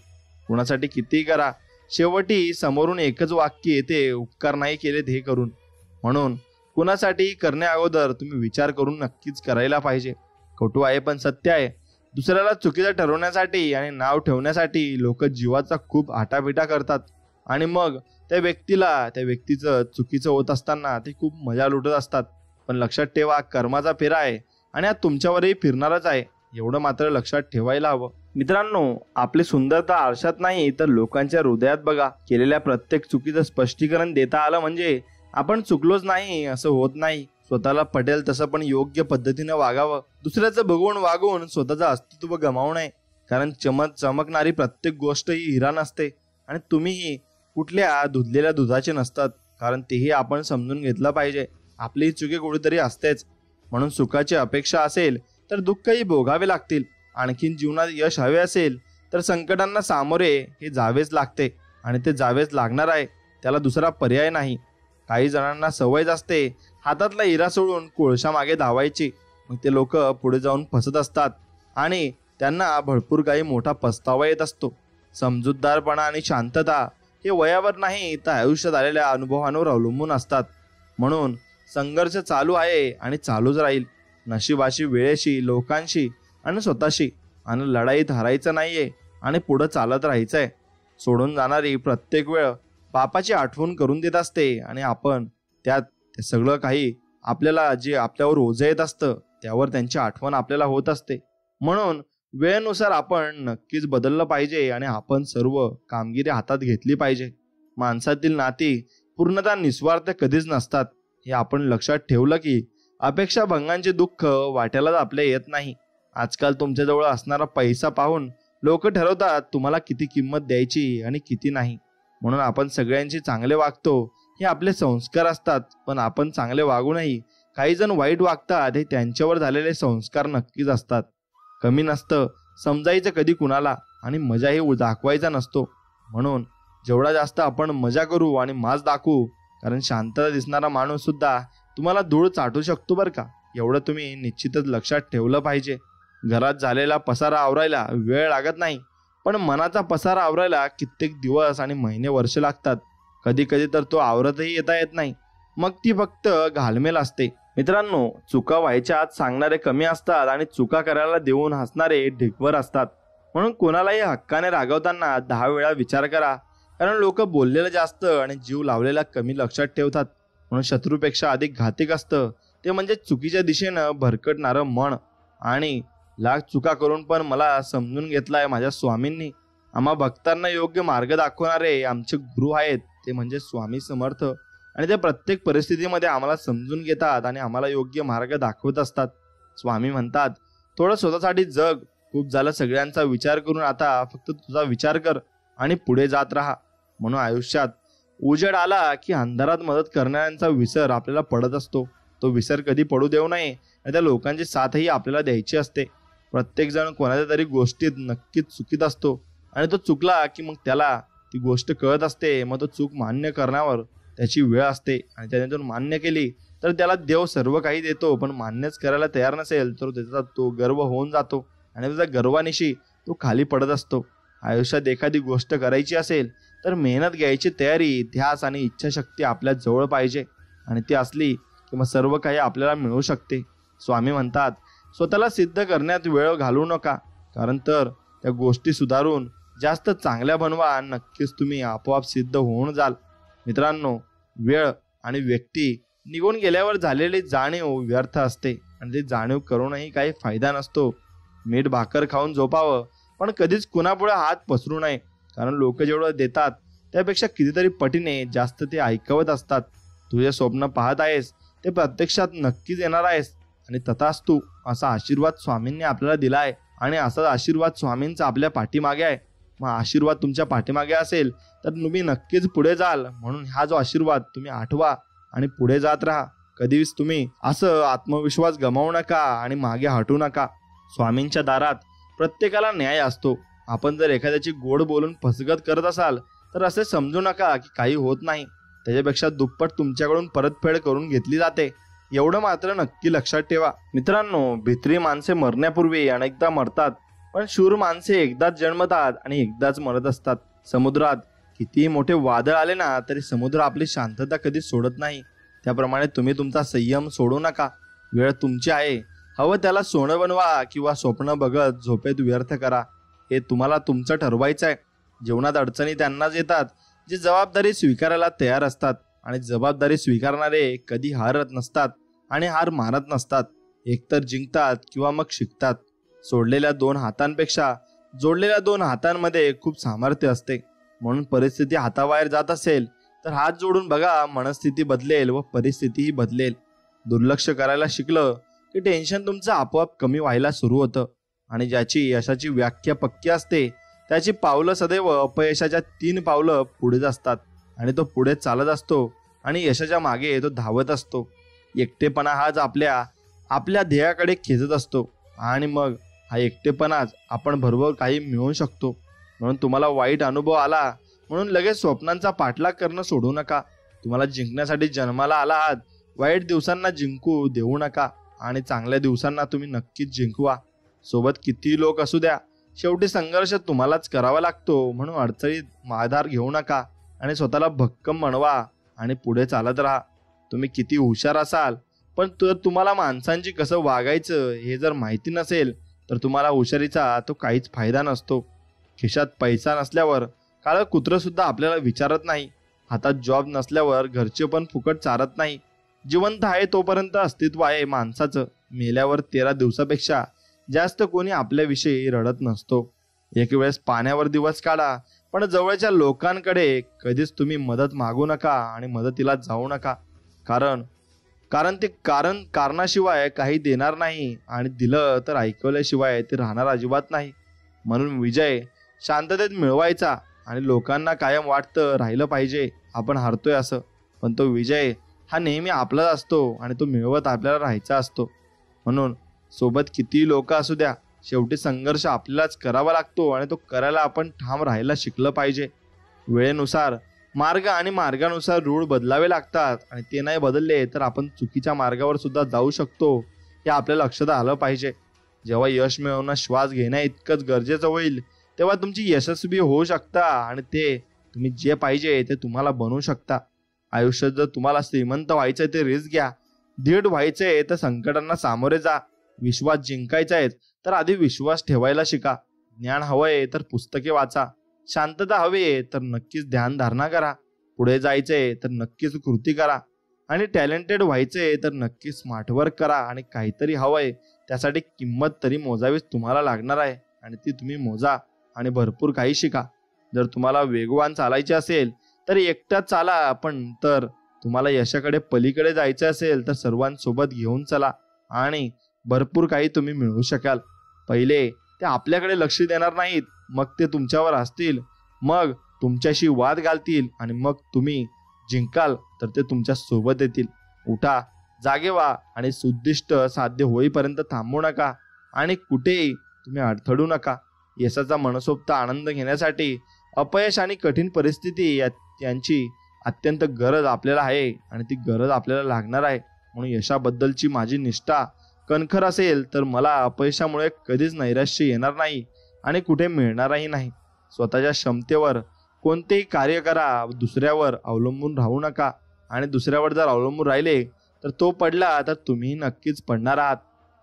कुणासाठी कितीही करा, शेवटी समोरून एकच वाक्य येते, उपकार नाही केलेत हे करून. म्हणून कुणासाठी करण्या अगोदर तुम्ही विचार करून नक्कीच करायला पाहिजे. कटू आहे पण सत्य आहे. दुसऱ्याला चुकीचं ठरवण्यासाठी आणि नाव ठेवण्यासाठी लोक जीवाचा खूप आटापिटा करतात आणि मग त्या व्यक्तीचं चुकीचं होत असताना ते खूप मजा लुटत असतात. पण लक्षात ठेवा, कर्माचा फेरा आहे आणि हा तुमच्यावरही फिरणारच आहे, एवढं मात्र लक्षात ठेवायला हवं. मित्रांनो, आपली सुंदरता आरशात नाही तर लोकांच्या हृदयात बघा. केलेल्या प्रत्येक चुकीचं स्पष्टीकरण देता आलं म्हणजे आपण चुकलोच नाही असं होत नाही. स्वतःला पटेल तसं पण योग्य पद्धतीने वागावं. दुसऱ्याचं बघून वागून स्वतःचं अस्तित्व गमावू नये. कारण चमकणारी प्रत्येक गोष्ट ही हिरा नसते आणि तुम्हीही कुठल्या धुतलेल्या दुधाचे नसतात. कारण तेही आपण समजून घेतलं पाहिजे. आपली चुकी कुठेतरी असतेच. म्हणून सुखाची अपेक्षा असेल तर दुःखही भोगावे लागतील. आणखीन जीवनात यश हवे असेल तर संकटांना सामोरे हे जावेच लागते आणि ते जावेच लागणार आहे. त्याला दुसरा पर्याय नाही. काही जणांना सवयच असते हातातला हिरा सोडून कोळशा मागे धावायची. मग ते लोक पुढे जाऊन फसत असतात आणि त्यांना भरपूर काही मोठा पस्तावा येत असतो. समजूतदारपणा आणि शांतता हे वयावर नाही तर आयुष्यात आलेल्या अनुभवांवर अवलंबून असतात. म्हणून संघर्ष चालू आहे आणि चालूच राहील. नशिबाशी, वेळेशी, लोकांशी आणि स्वतःशी. आणि लढाईत हरायचं नाहीये आणि पुढं चालत राहायचंय. सोडून जाणारी प्रत्येक वेळ पापाची आठवण करून देत असते आणि आपण त्यात ते सगळं काही आपल्याला जे आपल्यावर ओझं येत असतं त्यावर त्यांची आठवण आपल्याला होत असते. म्हणून वेळेनुसार आपण नक्कीच बदललं पाहिजे आणि आपण सर्व कामगिरी हातात घेतली पाहिजे. माणसातील नाती पूर्णतः निस्वार्थ कधीच नसतात हे आपण लक्षात ठेवलं की अपेक्षा भंगांचे दुःख वाट्यालाच आपल्या येत नाही. आजकाल तुमच्याजवळ असणारा पैसा पाहून लोक ठरवतात तुम्हाला किती किंमत द्यायची आणि किती नाही. म्हणून आपण सगळ्यांशी चांगले वागतो हे आपले संस्कार असतात. पण आपण चांगले वागूनही काही जण वाईट वागतात हे त्यांच्यावर झालेले संस्कार नक्कीच असतात. कमी नसतं समजायचं कधी कुणाला आणि मजाही दाखवायचा नसतो. म्हणून जेवढा जास्त आपण मजा करू आणि माज दाखवू, कारण शांतता दिसणारा माणूस सुद्धा तुम्हाला धूळ चाटू शकतो बरं का. एवढं तुम्ही निश्चितच लक्षात ठेवलं पाहिजे. घरात झालेला पसारा आवरायला वेळ लागत नाही, पण मनाचा पसारा आवरायला कित्येक दिवस आणि महिने वर्ष लागतात. कधी कधी तर तो आवरतही येत नाही. मग ती फक्त घालमेल असते. मित्रांनो, चुका व्हायच्या आत सांगणारे कमी असतात आणि चुका करायला देऊन हसणारे ढिगभर असतात. म्हणून कोणालाही हक्काने रागवताना 10 वेळा विचार करा. कारण लोक बोललेलं जास्त आणि जीव लावलेला कमी लक्षात ठेवतात. म्हणून शत्रूपेक्षा अधिक घातक असतं ते म्हणजे चुकीच्या दिशेनं भरकटणारं मन. आणि लाख चुका करून पण मला समजून घेतलाय माझ्या स्वामींनी. आम्हा भक्तांना योग्य मार्ग दाखवणारे आमचे गुरु आहेत ते म्हणजे स्वामी समर्थ. आणि ते प्रत्येक परिस्थितीमध्ये आम्हाला समजून घेतात आणि आम्हाला योग्य मार्ग दाखवत असतात. स्वामी म्हणतात, थोडं स्वतःसाठी जग. खूप झालं सगळ्यांचा विचार करून, आता फक्त तुझा विचार कर आणि पुढे जात राहा. म्हणून आयुष्यात उजेड आला की अंधारात मदत करणाऱ्यांचा विसर आपल्याला पडत असतो. तो विसर कधी पडू देऊ नये आणि त्या लोकांची साथही आपल्याला द्यायची असते. प्रत्येक जण कोणाच्या तरी गोष्टीत नक्कीच चुकीत असतो आणि तो चुकला की मग त्याला ती गोष्ट कळत असते. मग तो चूक मान्य करण्यावर त्याची वेळ असते आणि त्याने जर मान्य केली तर त्याला देव सर्व काही देतो. पण मान्यच करायला तयार नसेल तर त्याचा तो गर्व होऊन जातो आणि त्याच्या गर्वानिशी तो खाली पडत असतो. आयुष्यात एखादी गोष्ट करायची असेल तर मेहनत घ्यायची तयारी, ध्यास आणि इच्छाशक्ती आपल्या जवळ पाहिजे आणि ती असली की मग सर्व काही आपल्याला मिळू शकते. स्वामी म्हणतात, स्वतःला सिद्ध करण्यात वेळ घालवू नका, कारण तर त्या गोष्टी सुधारून जास्त चांगल्या बनवा. नक्कीच तुम्ही आपोआप सिद्ध होऊन जाल. मित्रांनो, वेळ आणि व्यक्ती निघून गेल्यावर झालेली जाणीव व्यर्थ असते आणि ती जाणीव करूनही काही फायदा नसतो. मीठ भाकर खाऊन झोपावं, पण कधीच कुणापुढे हात पसरू नये. कारण लोक जेवढं देतात त्यापेक्षा कितीतरी पटीने जास्त ते ऐकवत असतात. तुझे स्वप्न पाहत आहेस ते प्रत्यक्षात नक्कीच येणार आहेस आणि तथास्तु असा आशीर्वाद स्वामींनी आपल्याला दिला आहे आणि असा आशीर्वाद स्वामींचा आपल्या पाठीमागे आहे. मग आशीर्वाद तुमच्या पाठीमागे असेल तर तुम्ही नक्कीच पुढे जाल. म्हणून हा जो आशीर्वाद तुम्ही आठवा आणि पुढे जात राहा. कधीच तुम्ही असं आत्मविश्वास गमावू नका आणि मागे हटू नका. स्वामींच्या दारात प्रत्येकाला न्याय असतो. आपण जर एखाद्याची गोड बोलून फसगत करत असाल तर असे समजू नका की काही होत नाही. त्याच्यापेक्षा दुप्पट तुमच्याकडून परतफेड करून घेतली जाते, एवढं मात्र नक्की लक्षात ठेवा. मित्रांनो, भित्री माणसे मरण्यापूर्वी अनेकदा मरतात, पण शूर माणसे एकदाच जन्मतात आणि एकदाच मरत असतात. समुद्रात कितीही मोठे वादळ आले ना तरी समुद्र आपली शांतता कधी सोडत नाही. त्याप्रमाणे तुम्ही तुमचा संयम सोडू नका. वेळ तुमची आहे. हवं त्याला सोनं बनवा किंवा स्वप्न बघत झोपेत व्यर्थ करा, हे तुम्हाला तुमचं ठरवायचं आहे. जीवनात अडचणी त्यांनाच येतात जे जबाबदारी स्वीकारायला तयार असतात, आणि जबाबदारी स्वीकारणारे कधी हारत नसतात आणि हार मानत नसतात. एकतर जिंकतात किंवा मग शिकतात. सोडलेल्या 2 हातांपेक्षा जोडलेल्या 2 हातांमध्ये खूप सामर्थ्य असते. म्हणून परिस्थिती हाताबाहेर जात असेल तर हात जोडून बघा, मनस्थिती बदलेल व परिस्थितीही बदलेल. दुर्लक्ष करायला शिकलं की टेन्शन तुमचं आपोआप कमी व्हायला सुरू होतं, आणि ज्याची यशाची व्याख्या पक्की असते त्याची पावलं सदैव अपयशाच्या 3 पावलं पुढेच असतात, आणि तो पुढे चालत असतो आणि यशाच्या मागे तो धावत असतो. एकटेपणा हाच आपल्या ध्येयाकडे खेचत असतो, आणि मग हा एकटेपणाच आपण भरभर काही मिळवू शकतो. म्हणून तुम्हाला वाईट अनुभव आला म्हणून लगेच स्वप्नांचा पाठलाग करणं सोडू नका. तुम्हाला जिंकण्यासाठी जन्माला आला आहात. वाईट दिवसांना जिंकू देऊ नका, आणि चांगल्या दिवसांना तुम्ही नक्कीच जिंकवा. सोबत किती लोक असू द्या, शेवटी संघर्ष तुम्हालाच करावा लागतो. म्हणून अडचणीत माघार घेऊ नका आणि स्वतःला भक्कम बनवा आणि पुढे चालत राहा. तुम्ही किती हुशार असाल, पण तुम्हाला माणसांची कसं वागायचं हे जर माहिती नसेल तर तुम्हाला हुशारीचा तो काहीच फायदा नसतो. खिशात पैसा नसल्यावर काळं कुत्रं सुद्धा आपल्याला विचारत नाही. हातात जॉब नसल्यावर घरचे पण फुकट चारत नाही. जिवंत आहे तोपर्यंत अस्तित्व आहे माणसाचं. मेल्यावर 13 दिवसापेक्षा जास्त कोणी आपल्याविषयी रडत नसतो. एक वेळेस पाण्यावर दिवस काढा, पण जवळच्या लोकांकडे कधीच तुम्ही मदत मागू नका आणि मदतीला जाऊ नका. कारण ते कारणाशिवाय काही देणार नाही, आणि दिलं तर ऐकवल्याशिवाय ते राहणार अजिबात नाही. म्हणून विजय शांततेत मिळवायचा, आणि लोकांना कायम वाटतं राहिलं पाहिजे आपण हरतोय असं, पण तो विजय हा नेहमी आपलाच असतो आणि तो मिळवत आपल्याला राहायचा असतो. म्हणून सोबत किती लोक असू द्या, शेवटी संघर्ष आपल्यालाच करावा लागतो, आणि तो करायला आपण ठाम राहायला शिकलं पाहिजे. वेळेनुसार मार्ग आणि मार्गानुसार रूळ बदलावे लागतात, आणि ते नाही बदलले तर आपण चुकीच्या मार्गावर सुद्धा जाऊ शकतो, हे आपल्या लक्षात आलं पाहिजे. जेव्हा यश मिळवणं श्वास घेण्या इतकंच गरजेचं होईल तेव्हा तुमची यशस्वी होऊ शकता, आणि ते तुम्ही जे पाहिजे ते तुम्हाला बनवू शकता. आयुष्यात जर तुम्हाला श्रीमंत व्हायचंय तर रिस्क घ्या. दृढ व्हायचंय तर संकटांना सामोरे जा. विश्वास जिंकायचा आहे तर आधी विश्वास ठेवायला शिका. ज्ञान हवंय तर पुस्तके वाचा. शांतता हवी तर नक्कीच ध्यान धारणा करा. पुढे जायचंय तर नक्कीच कृती करा, आणि टॅलेंटेड व्हायचंय तर नक्कीच स्मार्ट वर्क करा. आणि काहीतरी हवंय त्यासाठी किंमत तरी मोजावीच तुम्हाला लागणार आहे, आणि ती तुम्ही मोजा आणि भरपूर काही शिका. जर तुम्हाला वेगवान चालायचे असेल तर एकटाच चाला, पण तर तुम्हाला यशाकडे पलीकडे जायचे असेल तर सर्वांसोबत घेऊन चला, आणि भरपूर काही तुम्ही मिळवू शकाल. पहिले ते आपल्याकडे लक्ष देणार नाहीत, मग ते तुमच्यावर असतील, मग तुमच्याशी वाद घालतील, आणि मग तुम्ही जिंकाल तर ते तुमच्या सोबत येतील. उठा, जागे व्हा, आणि उद्दिष्ट साध्य होईपर्यंत थांबू नका, आणि कुठेही तुम्ही अडथळू नका. यशाचा मनसोक्त आनंद घेण्यासाठी अपयश आणि कठीण परिस्थिती यांची अत्यंत गरज आपल्याला आहे, आणि ती गरज आपल्याला लागणार आहे. म्हणून यशाबद्दलची माझी निष्ठा कणखर असेल तर मला अपयशामुळे कधीच नैराश्य येणार नाही आणि कुठे मिळणारही नाही. स्वतःच्या क्षमतेवर कोणतेही कार्य करा, दुसऱ्यावर अवलंबून राहू नका, आणि दुसऱ्यावर जर अवलंबून राहिले तर तो पडला तर तुम्ही नक्कीच पडणार आहात.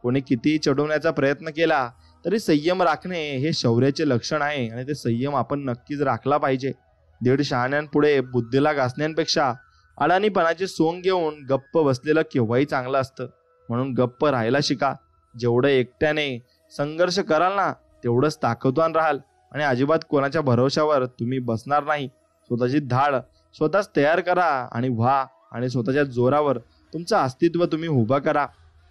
कोणी कितीही चढवण्याचा प्रयत्न केला तरी संयम राखणे हे शौर्याचे लक्षण आहे, आणि ते संयम आपण नक्कीच राखला पाहिजे. 1.5 शहाण्यांपुढे बुद्धीला घासण्यापेक्षा अडाणीपणाचे सोंग घेऊन गप्प बसलेलं केव्हाही चांगलं असतं. म्हणून गप्प राहायला शिका. जेवढं एकट्याने संघर्ष कराल ना तेवढंच ताकदवान राहाल, आणि अजिबात कोणाच्या भरोशावर तुम्ही बसणार नाही. स्वतःची धाड स्वतःच तयार करा आणि व्हा, आणि स्वतःच्या जोरावर तुमचं अस्तित्व तुम्ही उभं करा.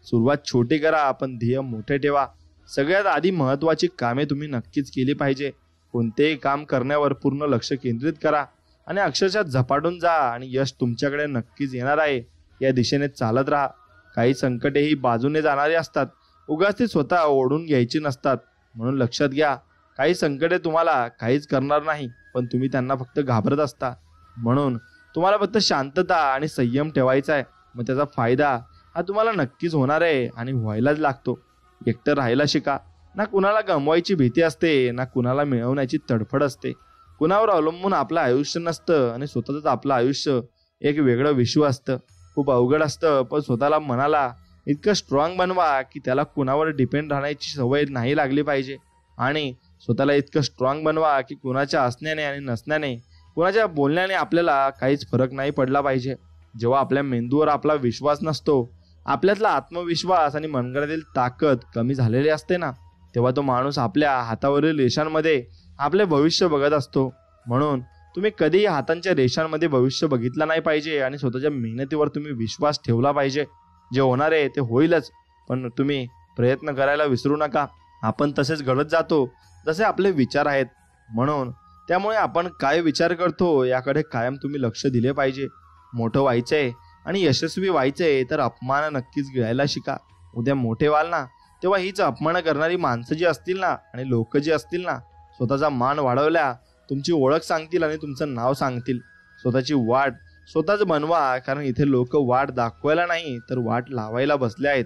सुरुवात छोटी करा, पण ध्येय मोठे ठेवा. सगळ्यात आधी महत्त्वाची कामे तुम्ही नक्कीच केली पाहिजे. कोणतेही काम करण्यावर पूर्ण लक्ष केंद्रित करा, आणि अक्षरशः झपाटून जा, आणि यश तुमच्याकडे नक्कीच येणार आहे. या दिशेने चालत राहा. काही संकटे ही बाजूने जाणारी असतात, उगाच ती स्वतः ओढून घ्यायची नसतात. म्हणून लक्षात घ्या, काही संकटे तुम्हाला काहीच करणार नाही, पण तुम्ही त्यांना फक्त घाबरत असता. म्हणून तुम्हाला फक्त शांतता आणि संयम ठेवायचा आहे. मग त्याचा फायदा हा तुम्हाला नक्कीच होणार आहे आणि व्हायलाच लागतो. एकटं राहायला शिका. ना कुणाला गमवायची भीती असते, ना कुणाला मिळवण्याची तडफड असते. कुणावर अवलंबून आपलं आयुष्य नसतं आणि स्वतःच आपलं आयुष्य एक वेगळं विश्व असतं. खूप अवघड असतं, पण स्वतःला मनाला इतकं स्ट्रॉंग बनवा की त्याला कुणावर डिपेंड राहण्याची सवय नाही लागली पाहिजे. आणि स्वतःला इतकं स्ट्रॉंग बनवा की कुणाच्या असण्याने आणि नसण्याने, कुणाच्या बोलण्याने आपल्याला काहीच फरक नाही पडला पाहिजे. जेव्हा आपल्या मेंदूवर आपला विश्वास नसतो, आपल्यातला आत्मविश्वास आणि मनगटातील ताकद कमी झालेली असते ना, तेव्हा तो माणूस आपल्या हातावरील रेषांमध्ये आपले भविष्य बघत असतो. म्हणून तुम्ही कधीही हातांच्या रेषांमध्ये भविष्य बघितलं नाही पाहिजे आणि स्वतःच्या मेहनतीवर तुम्ही विश्वास ठेवला पाहिजे. जे होणार आहे ते होईलच, पण तुम्ही प्रयत्न करायला विसरू नका. आपण तसेच घडत जातो जसे आपले विचार आहेत. म्हणून त्यामुळे आपण काय विचार करतो याकडे कायम तुम्ही लक्ष दिले पाहिजे. मोठं व्हायचंय आणि यशस्वी व्हायचंय तर अपमान नक्कीच गिळायला शिका. उद्या मोठे व्हाल ना, तेव्हा हीच अपमान करणारी माणसं जी असतील ना आणि लोक जी असतील ना, स्वतःचा मान वाढवल्या तुमची ओळख सांगतील आणि तुमचं नाव सांगतील. स्वतःची वाट स्वतःच बनवा, कारण इथे लोक वाट दाखवायला नाही तर वाट लावायला बसले आहेत.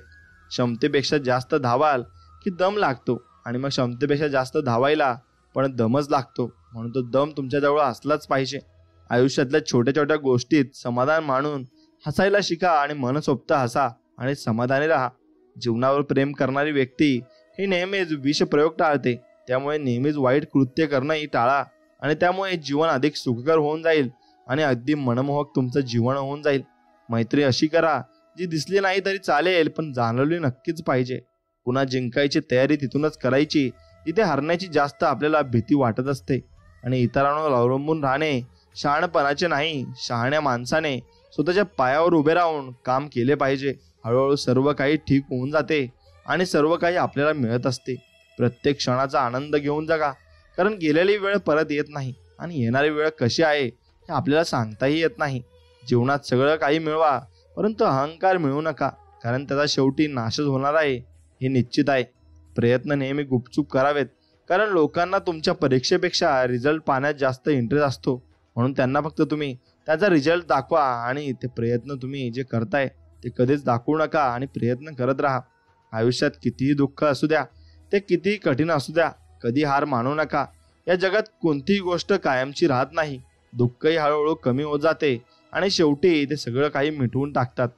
क्षमतेपेक्षा जास्त धावाल की दम लागतो, आणि मग क्षमतेपेक्षा जास्त धावायला पण दमच लागतो. म्हणून तो दम तुमच्याजवळ असलाच पाहिजे. आयुष्यातल्या छोट्या छोट्या गोष्टीत समाधान मानून हसायला शिका आणि मनसोक्त हसा आणि समाधानी राहा. जीवनावर प्रेम करणारी व्यक्ती ही नेहमीच विषप्रयोग टाळते. त्यामुळे नेहमीच वाईट कृत्य करणंही टाळा आणि त्यामुळे जीवन अधिक सुखकर होऊन जाईल आणि अगदी मनमोहक तुमचं जीवन होऊन जाईल. मैत्री अशी करा जी दिसली नाही तरी चालेल, पण जाणवली नक्कीच पाहिजे. पुन्हा जिंकायची तयारी तिथूनच करायची जिथे हरण्याची जास्त आपल्याला भीती वाटत असते. आणि इतरांवर अवलंबून राहणे शहाणपणाचे नाही. शहाण्या माणसाने स्वतःच्या पायावर उभे राहून काम केले पाहिजे. हळूहळू सर्व काही ठीक होऊन जाते आणि सर्व काही आपल्याला मिळत असते. प्रत्येक क्षणाचा आनंद घेऊन जगा, कारण गेलेली वेळ परत येत नाही आणि येणारी वेळ कशी आहे हे आपल्याला सांगताही येत नाही. जीवनात सगळं काही मिळवा, परंतु अहंकार मिळवू नका, कारण त्याचा शेवटी नाशच होणार आहे हे निश्चित आहे. प्रयत्न नेहमी गुपचूप करावेत, कारण लोकांना तुमच्या परीक्षेपेक्षा रिझल्ट पाहण्यात जास्त इंटरेस्ट असतो. म्हणून त्यांना फक्त तुम्ही त्याचा रिझल्ट दाखवा आणि ते प्रयत्न तुम्ही जे करताय ते कधीच दाखवू नका आणि प्रयत्न करत राहा. आयुष्यात कितीही दुःख असू द्या, ते कितीही कठीण असू द्या, कधी हार मानू नका. या जगात कोणतीही गोष्ट कायमची राहत नाही. दुःखही हळूहळू कमी होत जाते आणि शेवटी ते सगळं काही मिटवून टाकतात.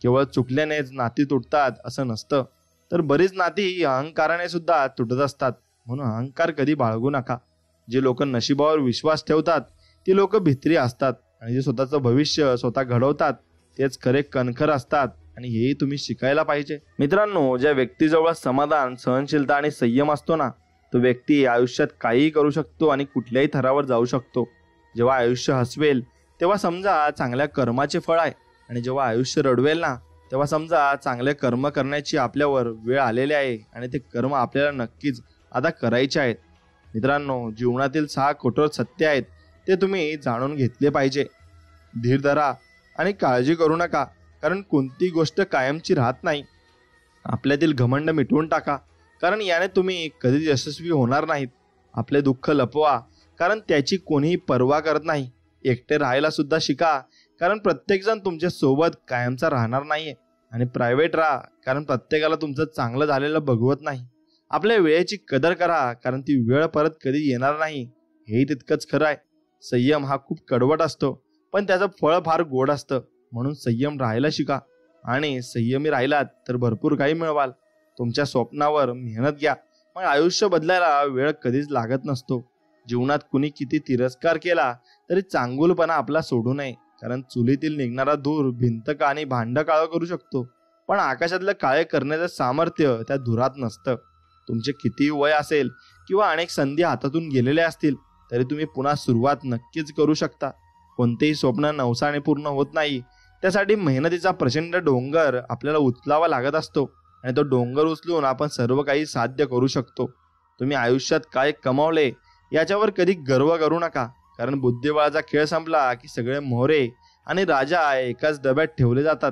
केवळ चुकल्यानेच नाती तुटतात असं नसतं, तर बरीच नाती अहंकाराने सुद्धा तुटत असतात. म्हणून अहंकार कधी बाळगू नका. जे लोक नशिबावर विश्वास ठेवतात ती लोक भित्री असतात, आणि जे स्वतःचं भविष्य स्वतः घडवतात तेच खरे कणखर असतात. आणि हेही तुम्ही शिकायला पाहिजे. मित्रांनो, ज्या व्यक्तीजवळ समाधान, सहनशीलता आणि संयम असतो ना, तो व्यक्ती आयुष्यात काहीही करू शकतो आणि कुठल्याही थरावर जाऊ शकतो. जेव्हा आयुष्य हसवेल तेव्हा समजा चांगल्या कर्माचे फळ आहे, आणि जेव्हा आयुष्य रडवेल ना, तेव्हा समजा चांगले कर्म करण्याची आपल्यावर वेळ आलेली आहे आणि ते कर्म आपल्याला नक्कीच आता करायचे आहेत. मित्रांनो, जीवनातील 6 कठोर सत्य आहेत, ते तुम्ही जाणून घेतले पाहिजे. धीर धरा आणि काळजी करू नका, कारण कोणती गोष्ट कायमची राहत नाही. आपल्यातील घमंड मिटवून टाका, कारण याने तुम्ही कधीच यशस्वी होणार नाहीत. आपले दुःख लपवा, कारण त्याची कोणीही पर्वा करत नाही. एकटे राहायला सुद्धा शिका, कारण प्रत्येकजण तुमच्या सोबत कायमचा राहणार नाहीये. आणि प्रायव्हेट राहा, कारण प्रत्येकाला तुमचं चांगलं झालेलं बघवत नाही. आपल्या वेळेची कदर करा, कारण ती वेळ परत कधी येणार नाही हेही तितकंच खरं आहे. संयम हा खूप कडवट असतो, पण त्याचं फळ फार गोड असतं. म्हणून संयम राहायला शिका, आणि संयमी राहिलात तर भरपूर काही मिळवाल. तुमच्या स्वप्नावर मेहनत घ्या, मग आयुष्य बदलायला वेळ कधीच लागत नसतो. जीवनात कुणी किती तिरस्कार केला तरी चांगुलपणा आपला सोडू नये, कारण चुलीतील निघणारा धूर भिंत का आणि भांड काळं करू शकतो, पण आकाशातलं काळे करण्याचं सामर्थ्य त्या धुरात नसतं. तुमचे कितीही वय असेल किंवा अनेक संधी हातातून गेलेल्या असतील, तरी तुम्ही पुन्हा सुरुवात नक्कीच करू शकता. कोणतेही स्वप्न नवसाने पूर्ण होत नाही, त्यासाठी मेहनतीचा प्रचंड डोंगर आपल्याला उचलावा लागत असतो, आणि तो डोंगर उचलून आपण सर्व काही साध्य करू शकतो. तुम्ही आयुष्यात काय कमावले याच्यावर कधी गर्व करू नका, कारण बुद्धिबळाचा खेळ संपला की सगळे मोहरे आणि राजा एकाच डब्यात ठेवले जातात.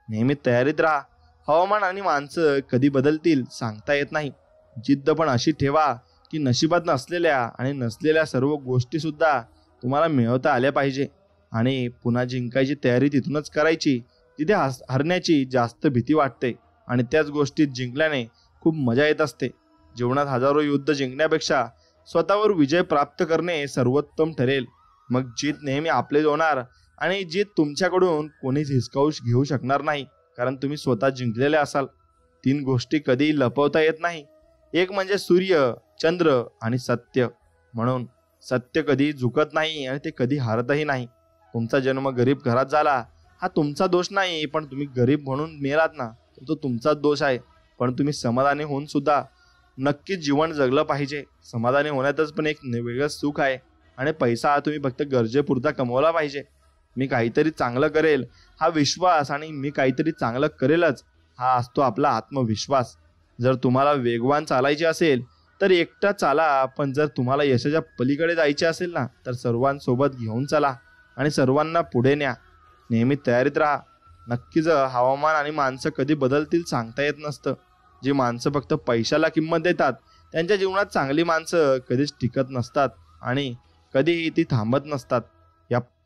नेहमी तयारीत राहा. हवामान आणि माणसं कधी बदलतील सांगता येत नाही. जिद्द पण अशी ठेवा की नशिबात नसलेल्या आणि नसलेल्या सर्व गोष्टी सुद्धा तुम्हाला मिळवता आल्या पाहिजे. आणि पुन्हा जिंकायची तयारी तिथूनच करायची जिथे हरण्याची जास्त भीती वाटते आणि त्याच गोष्टीत जिंकल्याने खूप मजा येत असते. जीवनात हजारो युद्ध जिंकण्यापेक्षा स्वतःवर विजय प्राप्त करणे सर्वोत्तम ठरेल. मग जीत नेहमी आपलेच होणार आणि जीत तुमच्याकडून कोणीच हिसकावू घेऊ शकणार नाही, कारण तुम्ही स्वतः जिंकलेले असाल. 3 गोष्टी कधी लपवता येत नाही. एक म्हणजे सूर्य, चंद्र आणि सत्य. म्हणून सत्य कधी झुकत नाही आणि ते कधी हारतही नाही. तुमचा जन्म गरीब घरात झाला हा तुमचा दोष नाही, पण तुम्ही गरीब म्हणून मेलात ना, तो तुमचाच दोष आहे. पण तुम्ही समाधानी होऊन सुद्धा नक्कीच जीवन जगलं पाहिजे. समाधानी होण्यातच पण एक वेगळं सुख आहे आणि पैसा हा तुम्ही फक्त गरजेपुरता कमवला पाहिजे. मी काहीतरी चांगलं करेल हा विश्वास आणि मी काहीतरी चांगलं करेलच हा असतो आपला आत्मविश्वास. जर तुम्हाला वेगवान चालायचे असेल तर एकटा चाला, पण जर तुम्हाला यशाच्या पलीकडे जायचे असेल ना तर सर्वांसोबत घेऊन चला आणि सर्वांना पुढे न्या. नेहमी तयारीत राहा. नक्कीच हवामान आणि माणसं कधी बदलतील सांगता येत नसतं. जी माणसं फक्त पैशाला किंमत देतात त्यांच्या जीवनात चांगली माणसं कधीच टिकत नसतात आणि कधीही ती थांबत नसतात.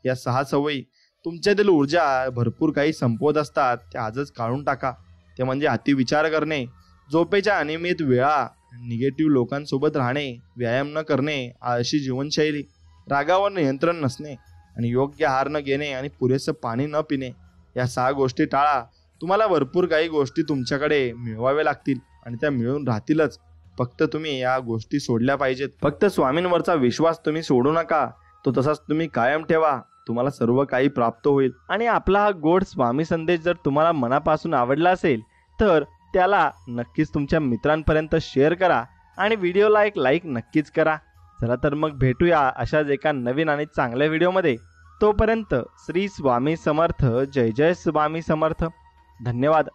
या 6 सवयी तुमच्यातील ऊर्जा भरपूर काही संपवत असतात त्या आजच काढून टाका. ते म्हणजे अतिविचार करणे, झोपेच्या अनियमित वेळा, निगेटिव्ह लोकांसोबत राहणे, व्यायाम न करणे, आळशी जीवनशैली, रागावर नियंत्रण नसणे आणि योग्य आहार न घेणे आणि पुरेसं पाणी न पिणे. या 6 गोष्टी टाळा. तुम्हाला भरपूर काही गोष्टी तुमच्याकडे मिळवाव्या लागतील आणि त्या मिळून राहतीलच. फक्त तुम्ही या गोष्टी सोडल्या पाहिजेत. फक्त स्वामींवरचा विश्वास तुम्ही सोडू नका, तो तसाच तुम्ही कायम ठेवा. तुम्हाला सर्व काही प्राप्त होईल. आणि आपला हा गोड स्वामी संदेश जर तुम्हाला मनापासून आवडला असेल तर त्याला नक्कीच तुमच्या मित्रांपर्यंत शेअर करा आणि व्हिडिओला एक लाईक नक्कीच करा. चला तर मग भेटूया अशाच एका नवीन आणि चांगल्या व्हिडिओमध्ये. तोपर्यंत श्री स्वामी समर्थ. जय जय स्वामी समर्थ. धन्यवाद.